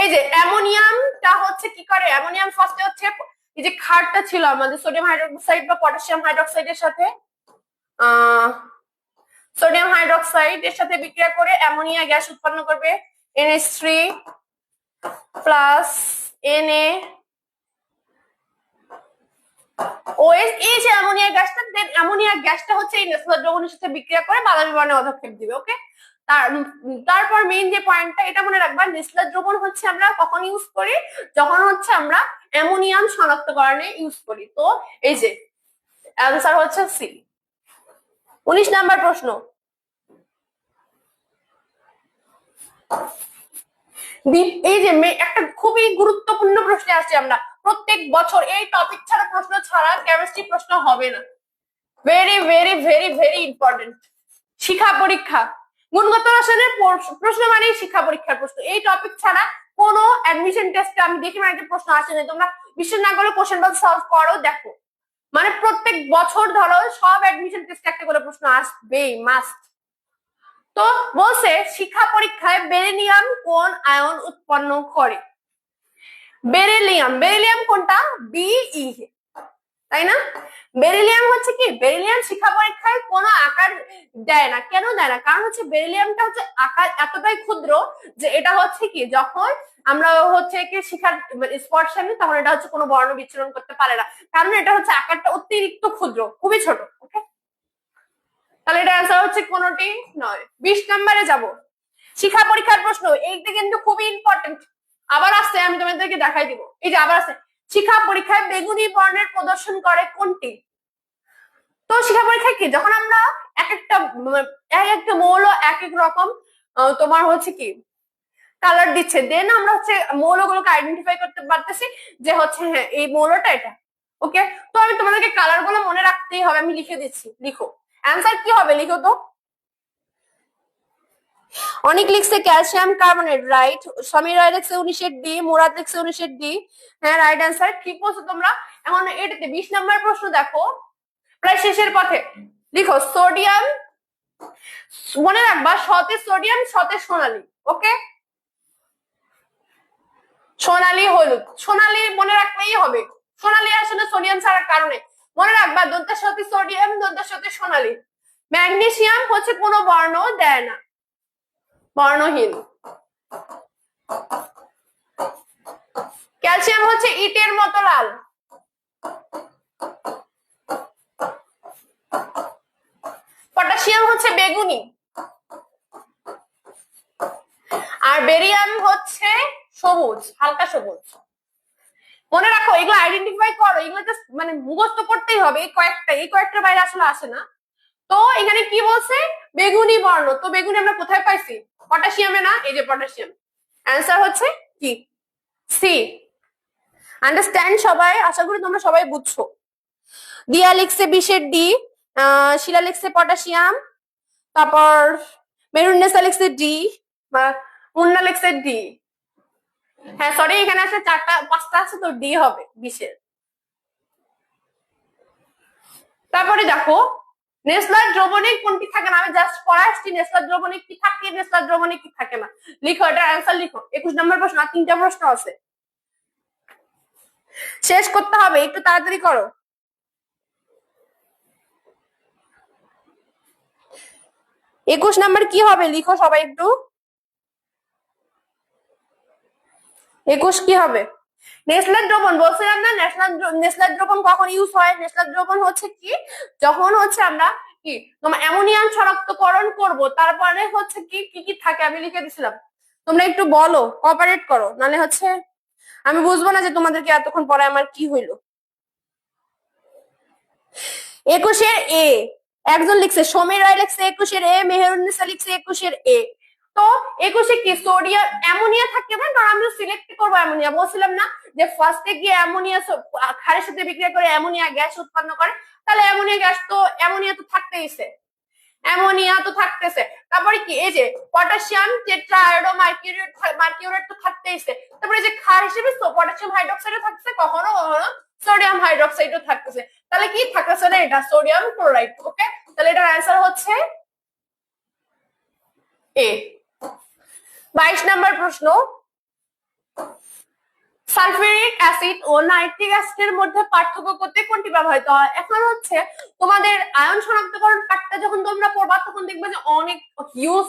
এই যে অ্যামোনিয়ামটা হচ্ছে কি করে, অ্যামোনিয়াম ফার্স্টে হচ্ছে এই যে ক্ষারটা ছিল আমাদের সোডিয়াম হাইড্রোক্সাইড বা পটাশিয়াম হাইড্রোক্সাইডের সাথে সোডিয়াম হাইড্রোক্সাইড এর সাথে বিক্রিয়া করে অ্যামোনিয়া গ্যাস উৎপন্ন করবে, NH3 প্লাস Na OH। এই যে অ্যামোনিয়া গ্যাসটা, দেন অ্যামোনিয়া গ্যাসটা হচ্ছে এই নেসলার দ্রবণের সাথে বিক্রিয়া করে বাদামি বর্ণের অধক্ষেপ দিবে। ওকে, তারপর মেইন যে পয়েন্টটা এটা মনে রাখবা, নেসলার দ্রবণ হচ্ছে আমরা কখন ইউজ করি, যখন হচ্ছে আমরা অ্যামোনিয়াম শনাক্তকরণে ইউজ করি। তো এই যে অ্যান্সার হচ্ছে সি। 19 নাম্বার প্রশ্ন, এই যে একটা খুবই গুরুত্বপূর্ণ প্রশ্নে আসছি আমরা প্রত্যেক বছর, এই টপিক ছাড়া প্রশ্ন ছাড়া কেমিস্ট্রি প্রশ্ন হবে না। Very very very very important. শিক্ষা পরীক্ষা, গুণগত রসায়নের প্রশ্ন মানে শিক্ষা পরীক্ষার প্রশ্ন। এই টপিক ছাড়া কোনো অ্যাডমিশন টেস্টে আমি দেখি না একটা প্রশ্ন আসে না। তোমরা বিশ্বাস না করলে কোশ্চেন বক্স সলভ করো, দেখো মানে প্রত্যেক বছর ধরো সব অ্যাডমিশন টেস্টে একটা করে প্রশ্ন আসবেই, মাস্ট। তো বলছে শিক্ষা পরীক্ষায় বেরিলিয়াম কোন আয়ন উৎপন্ন করে। বেরিলিয়াম, বেরিলিয়াম কোনটা, বিই, তাই না? বেরিলিয়াম হচ্ছে কি, বেরিলিয়াম শিক্ষা পরীক্ষায় কোনো আকার দেয় না। কেন দেয় না? কারণ হচ্ছে বেরিলিয়ামটা হচ্ছে আকার এতটাই ক্ষুদ্র যে এটা হচ্ছে কি যখন আমরা হচ্ছে কি শিখার স্পর্শ নিই তখন এটা হচ্ছে কোনো বর্ণ বিচ্ছুরণ করতে পারে না, কারণ এটা হচ্ছে আকারটা অতিরিক্ত ক্ষুদ্র, খুবই ছোট। ওকে, তাহলে এটা অ্যান্সার হচ্ছে কোনটি নয়। 20 নম্বরে যাব, শিক্ষা পরীক্ষার প্রশ্ন, এইটা কিন্তু খুবই ইম্পর্টেন্ট। আবার আসছে, আমি তোমাদেরকে দেখাই দিব। এই যে আবার আছে, শিক্ষা পরীক্ষায় বেগুনি বর্ণের প্রদর্শন করে কোনটি। তো শিক্ষা পরীক্ষায় কি, যখন আমরা এক একটা মৌল এক এক রকম তোমার হচ্ছে কি কালার দিচ্ছে, দেন আমরা হচ্ছে মৌলগুলোকে আইডেন্টিফাই করতে পারতেছি যে হচ্ছে হ্যাঁ এই মৌলটা এটা। ওকে, তো আমি তোমাদেরকে কালার গুলো মনে রাখতেই হবে, আমি লিখে দিচ্ছি, লিখো। অ্যান্সার কি হবে লিখো তো। অনেক লিখছে ক্যালসিয়াম কার্বনেট, রাইট। সমীর রায় লিখছে 19 ডি, মুরাদ লিখছে 19 ডি। হ্যাঁ, রাইট অ্যান্সার, ঠিক বলছো তোমরা। এখন এটাতে 20 নম্বর প্রশ্ন দেখো, প্রায় শেষের পথে। লিখো সোডিয়াম, মনে রাখবা সতে সোডিয়াম, সতে সোনালী। ওকে, সোনালী হলুদ, সোনালী মনে রাখলেই হবে। সোনালী আসলে সোডিয়াম ছাড়ার কারণে মনে রাখবা দন্তের সাথে সোডিয়াম, দন্তের সাথে সোনালী। ম্যাগনেসিয়াম হচ্ছে কোনো বর্ণ দেয় না, বর্ণহীন। ক্যালসিয়াম হচ্ছে ইটের মতো লাল। পটাশিয়াম হচ্ছে বেগুনি, আর বেরিয়াম হচ্ছে সবুজ, হালকা সবুজ। মনে রাখো, এগুলো আইডেন্টিফাই করো, এগুলো জাস্ট মানে মুখস্থ করতেই হবে। এই কয়েকটার বাইরে আসলে আসে না। তো এখানে কি বলছে, বেগুনি বর্ণ। তো বেগুনি আমরা কোথায় পাইছি, পটাশিয়ামে না, এই যে পটাশিয়াম। অ্যান্সার হচ্ছে কি সি। আন্ডারস্ট্যান্ড সবাই, আশা করি তোমরা সবাই বুঝছো। দিয়া লিখছে 20 ডি, শিলা লিখছে পটাশিয়াম, তারপর মেরুন্নেসা লিখছে ডি, মুন্না লিখছে ডি। হ্যাঁ সরি, এখানে আছে 4টা 5টা আছে, তো ডি হবে 20-এর। তারপরে দেখো নেসলার দ্রবণে কোনটি থাকে না, আমি জাস্ট পড়া আসছি নেসলার দ্রবণে কি থাকে, নেসলার দ্রবণে কি থাকে না। লিখো, এটা অ্যান্সার লিখো। 21 নম্বর প্রশ্ন, আর 3টা প্রশ্ন আছে। শেষ করতে হবে, একটু তাড়াতাড়ি করো। 21 নাম্বার কি হবে লিখো সবাই একটু। 21 কি হবে? নেসলার দ্রবণ বলছিলাম না, নেসলার দ্রবণ কখন ইউজ হয়? নেসলার দ্রবণ হচ্ছে কি, যখন হচ্ছে আমরা কি তোমার অ্যামোনিয়াম শনাক্তকরণ করব, তারপরে হচ্ছে কি কি কি থাকে আমি লিখে দিছিলাম, তোমরা একটু বলো, কোঅপারেট করো, নালে হচ্ছে আমি বুঝবো না যে তোমাদেরকে এতক্ষণ পরে আমার কি হইলো। 21-এর এ একজন লিখছে, সমীর রায় লিখছে 21-এর এ, মেহেরুন্নেসা লিখছে 21-এর এ। তো 21-এ কি সোডিয়াম অ্যামোনিয়া থাকবে না, কারণ আমি সিলেক্ট করবো অ্যামোনিয়া, বলছিলাম না যে ফার্স্টে গিয়ে অ্যামোনিয়া ক্ষারের সাথে বিক্রিয়া করে অ্যামোনিয়া গ্যাস উৎপন্ন করে, তাহলে অ্যামোনিয়া গ্যাস তো অ্যামোনিয়া তো থাকতেইছে, অ্যামোনিয়া তো থাকতেছে। তারপরে কি এই যে পটাশিয়াম টেট্রাআয়োডো মার্কিউরেট তো থাকতেইছে। তারপরে যে ক্ষার হিসেবে পটাশিয়াম হাইড্রোক্সাইডও থাকছে, কখনো কখনো সোডিয়াম হাইড্রোক্সাইডও থাকতেছে। তাহলে কি থাকতেছে না, এটা সোডিয়াম ক্লোরাইড। ওকে, তাহলে এটার অ্যান্সার হচ্ছে এ। 22 নাম্বার প্রশ্ন, সালফিউরিক অ্যাসিড ও নাইট্রিক অ্যাসিডের মধ্যে পার্থক্য করতে কোনটি ব্যবহৃত হয়? এখন হচ্ছে তোমাদের আয়ন শনাক্তকরণ পাঠটা যখন তোমরা পড়বা তখন দেখবে যে অনেক হিউজ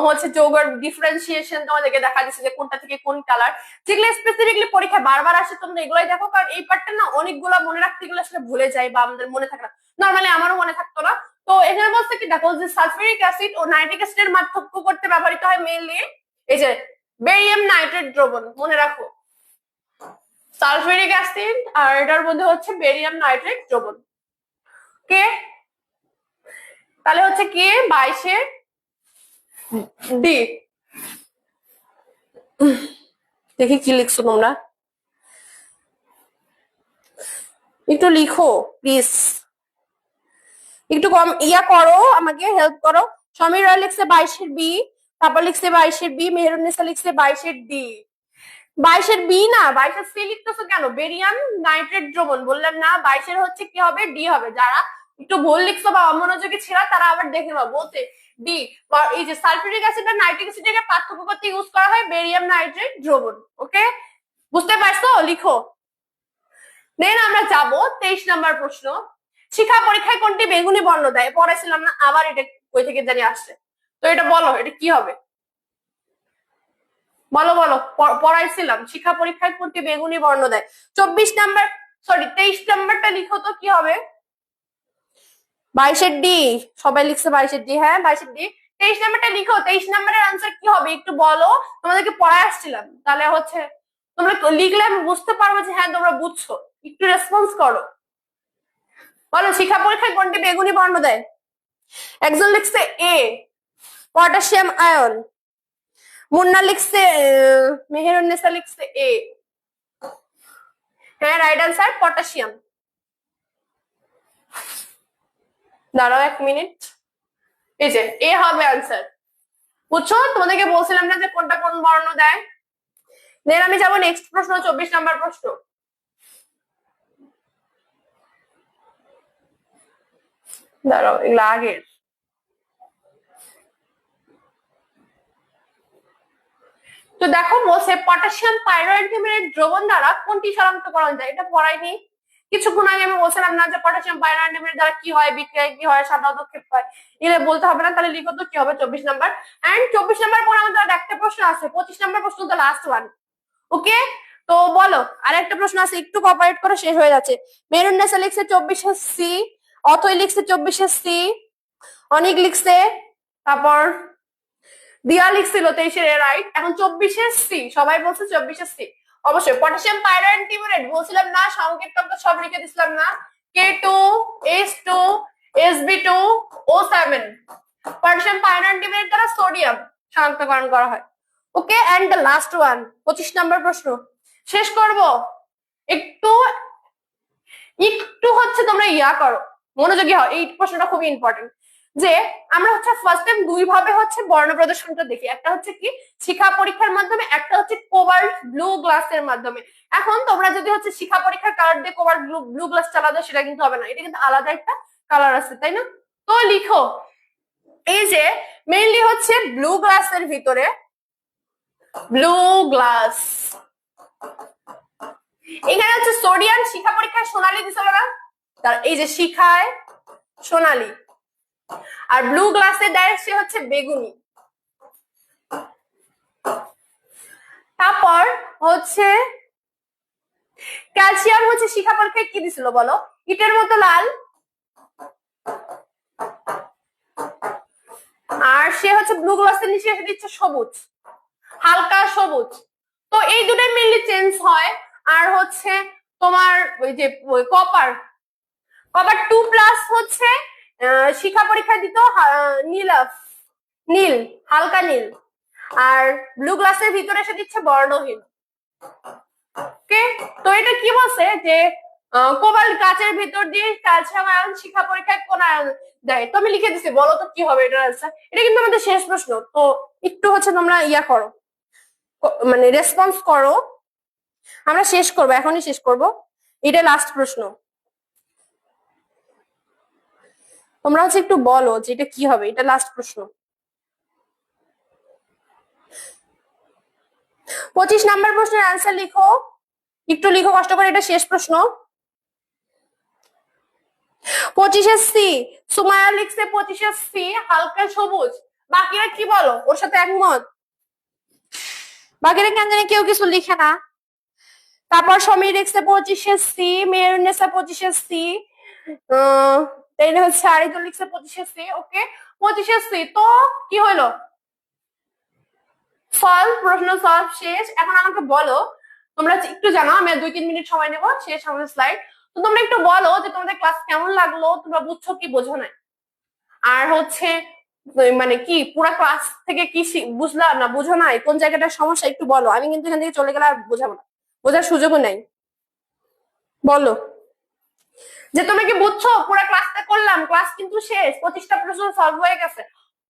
হচ্ছে যৌগের ডিফারেন্সিয়েশন তোমাদেরকে দেখা দিচ্ছে যে কোনটা থেকে কোন কালার, যেগুলো স্পেসিফিকলি পরীক্ষা বারবার আসে, তোমরা এগুলাই দেখো, কারণ এই পার্টটা না অনেকগুলা মনে রাখতে গেলে আসলে ভুলে যায় বা আমাদের মনে থাকে না, নর্মালি আমারও মনে থাকতো না। তো এখানে বলছে কি দেখো যে সালফিউরিক অ্যাসিড ও নাইট্রিক অ্যাসিডের পার্থক্য করতে ব্যবহৃত হয় মেইনলি এই যে বেরিয়াম নাইট্রেট দ্রবণ, মনে রাখো সালফিউরিক অ্যাসিড আর এটার মধ্যে হচ্ছে বেরিয়াম নাইট্রেট দ্রবণ। কে তাহলে হচ্ছে কি 22-এ ডি। দেখি কি লিখছো তোমরা, একটু লিখো প্লিজ, একটু কম ইয়া করো, আমাকে হেল্প করো। সমীর রায় লিখছে 22-এর বি, তারপর লিখছে 22-এর বি, মেহেরুন্নেসা লিখছে 22-এর ডি। 22-এর বি না, 22-এর সি লিখতেছো কেন? বেরিয়াম নাইট্রেট দ্রবণ বললাম না, 22-এর হচ্ছে কি হবে, ডি হবে। যারা একটু ভুল লিখছো বা অমনোযোগী ছিল তারা আবার দেখে নাও, বলছে ডি। এই যে সালফিউরিক অ্যাসিড আর নাইট্রিক অ্যাসিডকে পার্থক্য করতে ইউজ করা হয় বেরিয়াম নাইট্রেট দ্রবণ। ওকে, বুঝতে পারছো? লিখো। দেন আমরা যাব 23 নাম্বার প্রশ্ন, শিক্ষা পরীক্ষায় কোনটি বেগুনি বর্ণ দেয়? পড়াইছিলাম না, আবার এটা কই থেকে জানি আসছে, তো এটা বলো, এটা কি হবে? বলো বলো, পড়াইছিলাম শিক্ষা পরীক্ষায় কোনটি বেগুনি বর্ণ দেয়। 24 নাম্বার, সরি 23 নাম্বারটা লিখো তো কি হবে। 22-এর ডি, সবাই লিখছে 22-এর ডি, হ্যাঁ 22-এর ডি। 23 নাম্বারটা লিখো, 23 নাম্বারের আনসার কি হবে একটু বলো, তোমাদেরকে পড়ায় আসছিলাম, তাহলে হচ্ছে তোমরা লিখলে আমি বুঝতে পারবো যে হ্যাঁ তোমরা বুঝছো, একটু রেসপন্স করো, বলো শিক্ষা পরীক্ষায় কোনটি বেগুনি বর্ণ দেয়? একজন লিখছে এ, পটাশিয়াম আয়ন, মুন্না লিখছে, মেহেরুন্নেসা লিখছে এ, হ্যাঁ রাইট আনসার পটাশিয়াম। দাঁড়াও 1 মিনিট, এই যে এ হবে আনসার, বুঝছো? তোমাদেরকে বলছিলাম না যে কোনটা কোন বর্ণ দেয়। দেন আমি যাবো নেক্সট প্রশ্ন, 24 নাম্বার প্রশ্ন। দাঁড়াও এগুলো আগের। তো দেখো বলছে পটাশিয়াম পাইরোঅ্যান্টিমের দ্রবণ দ্বারা কোনটি শনাক্তকরণ যায়? এটা পড়াইনি, কিছুক্ষণ আগে আমি বলছিলাম না যে পটাশিয়াম পাইরোঅ্যান্টিমের দ্বারা কি হয়, বিক্রিয়া কি হয়, সাধারণত হয়, এগুলো বলতে হবে না, তাহলে লিখো তো কি হবে 24 নাম্বার। এন্ড 24 নাম্বার পর আমাদের একটা প্রশ্ন আছে, 25 নাম্বার প্রশ্ন তো লাস্ট ওয়ান। ওকে, তো বলো আরেকটা প্রশ্ন আছে, একটু কোঅপারেট করে, শেষ হয়ে যাচ্ছে। মেরুন্নেসা লিখছে 24-এর সি, অথই লিখছে 24-এর সি, অনেক লিখছে, তারপর দিয়া লিখছিল 23-এর রাইট, এখন 24-এর সি, সবাই বলছে 24-এর সি। অবশ্যই পটাশিয়াম পাইরোঅ্যান্টিমেট বলছিলাম না, সংকেত তো সব লিখে দিছিলাম না, K2 H2 Sb2 O7, potassium পাইরোঅ্যান্টিমেট দ্বারা সোডিয়াম শনাক্তকরণ করা হয়। Okay, and the last one, 25 number প্রশ্ন শেষ করব। একটু একটু হচ্ছে তোমরা ইয়া করো, মনোযোগী হও, এই প্রশ্নটা খুবই ইম্পর্টেন্ট। যে আমরা হচ্ছে ফার্স্ট টাইম দুই ভাবে হচ্ছে বর্ণ প্রদর্শনটা দেখি, একটা হচ্ছে কি শিক্ষা পরীক্ষার মাধ্যমে, একটা হচ্ছে কোবাল্ট ব্লু গ্লাসের মাধ্যমে। এখন তোমরা যদি হচ্ছে শিক্ষা পরীক্ষার কালার দিয়ে কোবাল্ট ব্লু গ্লাস চালাতে, সেটা কিন্তু হবে না, এটা কিন্তু আলাদা একটা কালার আছে, তাই না? তো লিখো, এই যে মেইনলি হচ্ছে ব্লু গ্লাসের ভিতরে, ব্লু গ্লাস এখানে হচ্ছে সোডিয়াম, শিখা পরীক্ষায় সোনালী দিছিল না, তার এই যে শিখায় সোনালী, আর ব্লু গ্লাসে দেয় সে হচ্ছে বেগুনি। তারপর হচ্ছে ক্যালসিয়াম হচ্ছে শিখা পরীক্ষায় কি দিছিল বলো, ইটের মতো লাল, আর সে হচ্ছে ব্লু গ্লাসের নিচে এসে দিচ্ছে সবুজ, হালকা সবুজ। তো এই দুটোই মেনলি চেঞ্জ হয়। আর হচ্ছে তোমার ওই যে কপার, কপার 2+ হচ্ছে শিখা পরীক্ষা দিত নীল, নীল, হালকা নীল, আর ব্লু গ্লাসের ভিতরে এসে দিচ্ছে বর্ণহীন। ওকে, তো এটা কি বলছে যে কোবাল্ট কাচের ভিতর দিয়ে ক্যালসিয়াম আয়ন শিখা পরীক্ষায় কোন আয়ন দেয়। তো আমি লিখে দিচ্ছি, বলো তো কি হবে এটার আনসার। এটা কিন্তু আমাদের শেষ প্রশ্ন, তো একটু হচ্ছে তোমরা ইয়া করো, মানে রেসপন্স করো। আমরা শেষ করবো, এখনই শেষ করব, এটা লাস্ট প্রশ্ন। তোমরা হচ্ছে একটু বলো যে এটা কি হবে, এটা লাস্ট প্রশ্ন। 25 নাম্বার প্রশ্নের আনসার লিখো, একটু লিখো কষ্ট করে, এটা শেষ প্রশ্ন। 25 সি, সুমায়া লিখছে 25 সি হালকা সবুজ। বাকিরা কি বলো, ওর সাথে একমত? বাকিরা কেন জানি কেউ কিছু লিখে না। তারপর সমীর লিখছে 25 সি, মেয়রনেসা 25 সি, তাইলে হচ্ছে আরিদুল লিখছে 25 সি। ওকে, 25 সি। তো কি হলো, সলভ, প্রশ্ন সলভ শেষ। এখন আমাকে বলো, তোমরা একটু জানো, আমি 2-3 মিনিট সময় নেবো, শেষ আমাদের স্লাইড। তো তোমরা একটু বলো যে তোমাদের ক্লাস কেমন লাগলো, তোমরা বুঝছো কি বোঝো না, আর হচ্ছে মানে কি পুরো ক্লাস থেকে কি বুঝলা না বুঝো নাই, কোন জায়গাটার সমস্যা একটু বলো। আমি কিন্তু এখান থেকে চলে গেলে আর বোঝাবো না, বোঝার সুযোগও নাই। বলো যে তুমি কি বুঝছো, পুরো ক্লাসটা করলাম, ক্লাস কিন্তু শেষ, 25টা প্রশ্ন সলভ হয়ে গেছে,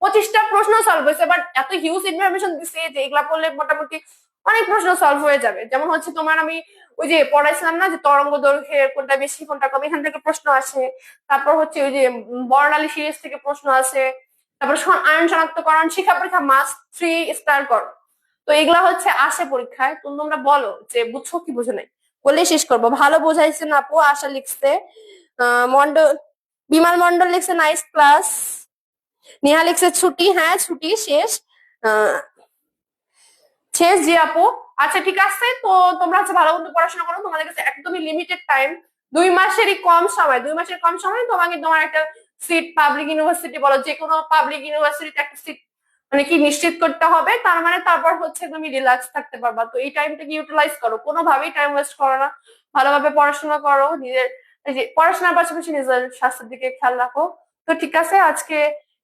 25টা প্রশ্ন সলভ হয়েছে। বাট এত হিউজ ইনফরমেশন দিছে যে এগুলা পড়লে মোটামুটি অনেক প্রশ্ন সলভ হয়ে যাবে। যেমন হচ্ছে তোমার আমি ওই যে পড়াইছিলাম না যে তরঙ্গ দৈর্ঘ্যের কোনটা বেশি কোনটা কম, এখান থেকে প্রশ্ন আসে। তারপর হচ্ছে ওই যে বর্ণালী সিরিজ থেকে প্রশ্ন আসে। তারপর আয়ন শনাক্তকরণ, শিক্ষা পরীক্ষা মাস্ট 3 স্টার করো। তো এগুলা হচ্ছে আসে পরীক্ষায়। তো তোমরা বলো যে বুঝছো কি বুঝো নাই, বলে শেষ করবো। ভালো বোঝাইছেন আপু, আশা লিখছে। মন্ডল, বিমাল মন্ডল লিখছে নাইস ক্লাস। নেহা লিখছে ছুটি, হ্যাঁ ছুটি শেষ, শেষ জি আপু। আচ্ছা ঠিক আছে, তো তোমরা হচ্ছে ভালো মতো পড়াশোনা করো, তোমাদের কাছে একদমই লিমিটেড টাইম, 2 মাসেরই কম সময়, 2 মাসের কম সময় তোমাকে তোমার একটা সিট পাবলিক ইউনিভার্সিটি বলো, যে কোনো পাবলিক ইউনিভার্সিটিতে একটা সিট মানে কি নিশ্চিত করতে হবে। তার মানে তারপর হচ্ছে তুমি রিল্যাক্স থাকতে পারবা। তো এই টাইমটাকে ইউটিলাইজ করো, কোনোভাবেই টাইম ওয়েস্ট করো না, ভালোভাবে পড়াশোনা করো, নিজের পড়াশোনার পাশাপাশি নিজের স্বাস্থ্যের দিকে খেয়াল রাখো। তো ঠিক আছে, আজকে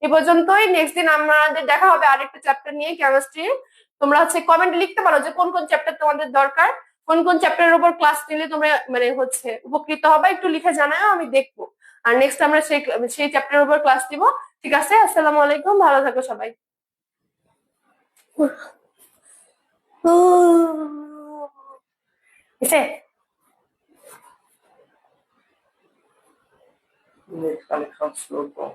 এ পর্যন্তই। নেক্সট দিন আমাদের দেখা হবে আরেকটা চ্যাপ্টার নিয়ে, কেমিস্ট্রি। তোমরা হচ্ছে কমেন্টে লিখতে পারো যে কোন কোন চ্যাপ্টার তোমাদের দরকার, কোন কোন চ্যাপ্টারের উপর ক্লাস নিলে তোমরা মানে হচ্ছে উপকৃত হবে, একটু লিখে জানাও, আমি দেখবো। আর নেক্সট আমরা সেই চ্যাপ্টারের উপর ক্লাস দিব। ঠিক আছে, আসসালামু আলাইকুম, ভালো থাকো সবাই। এসে Nick Alejandro.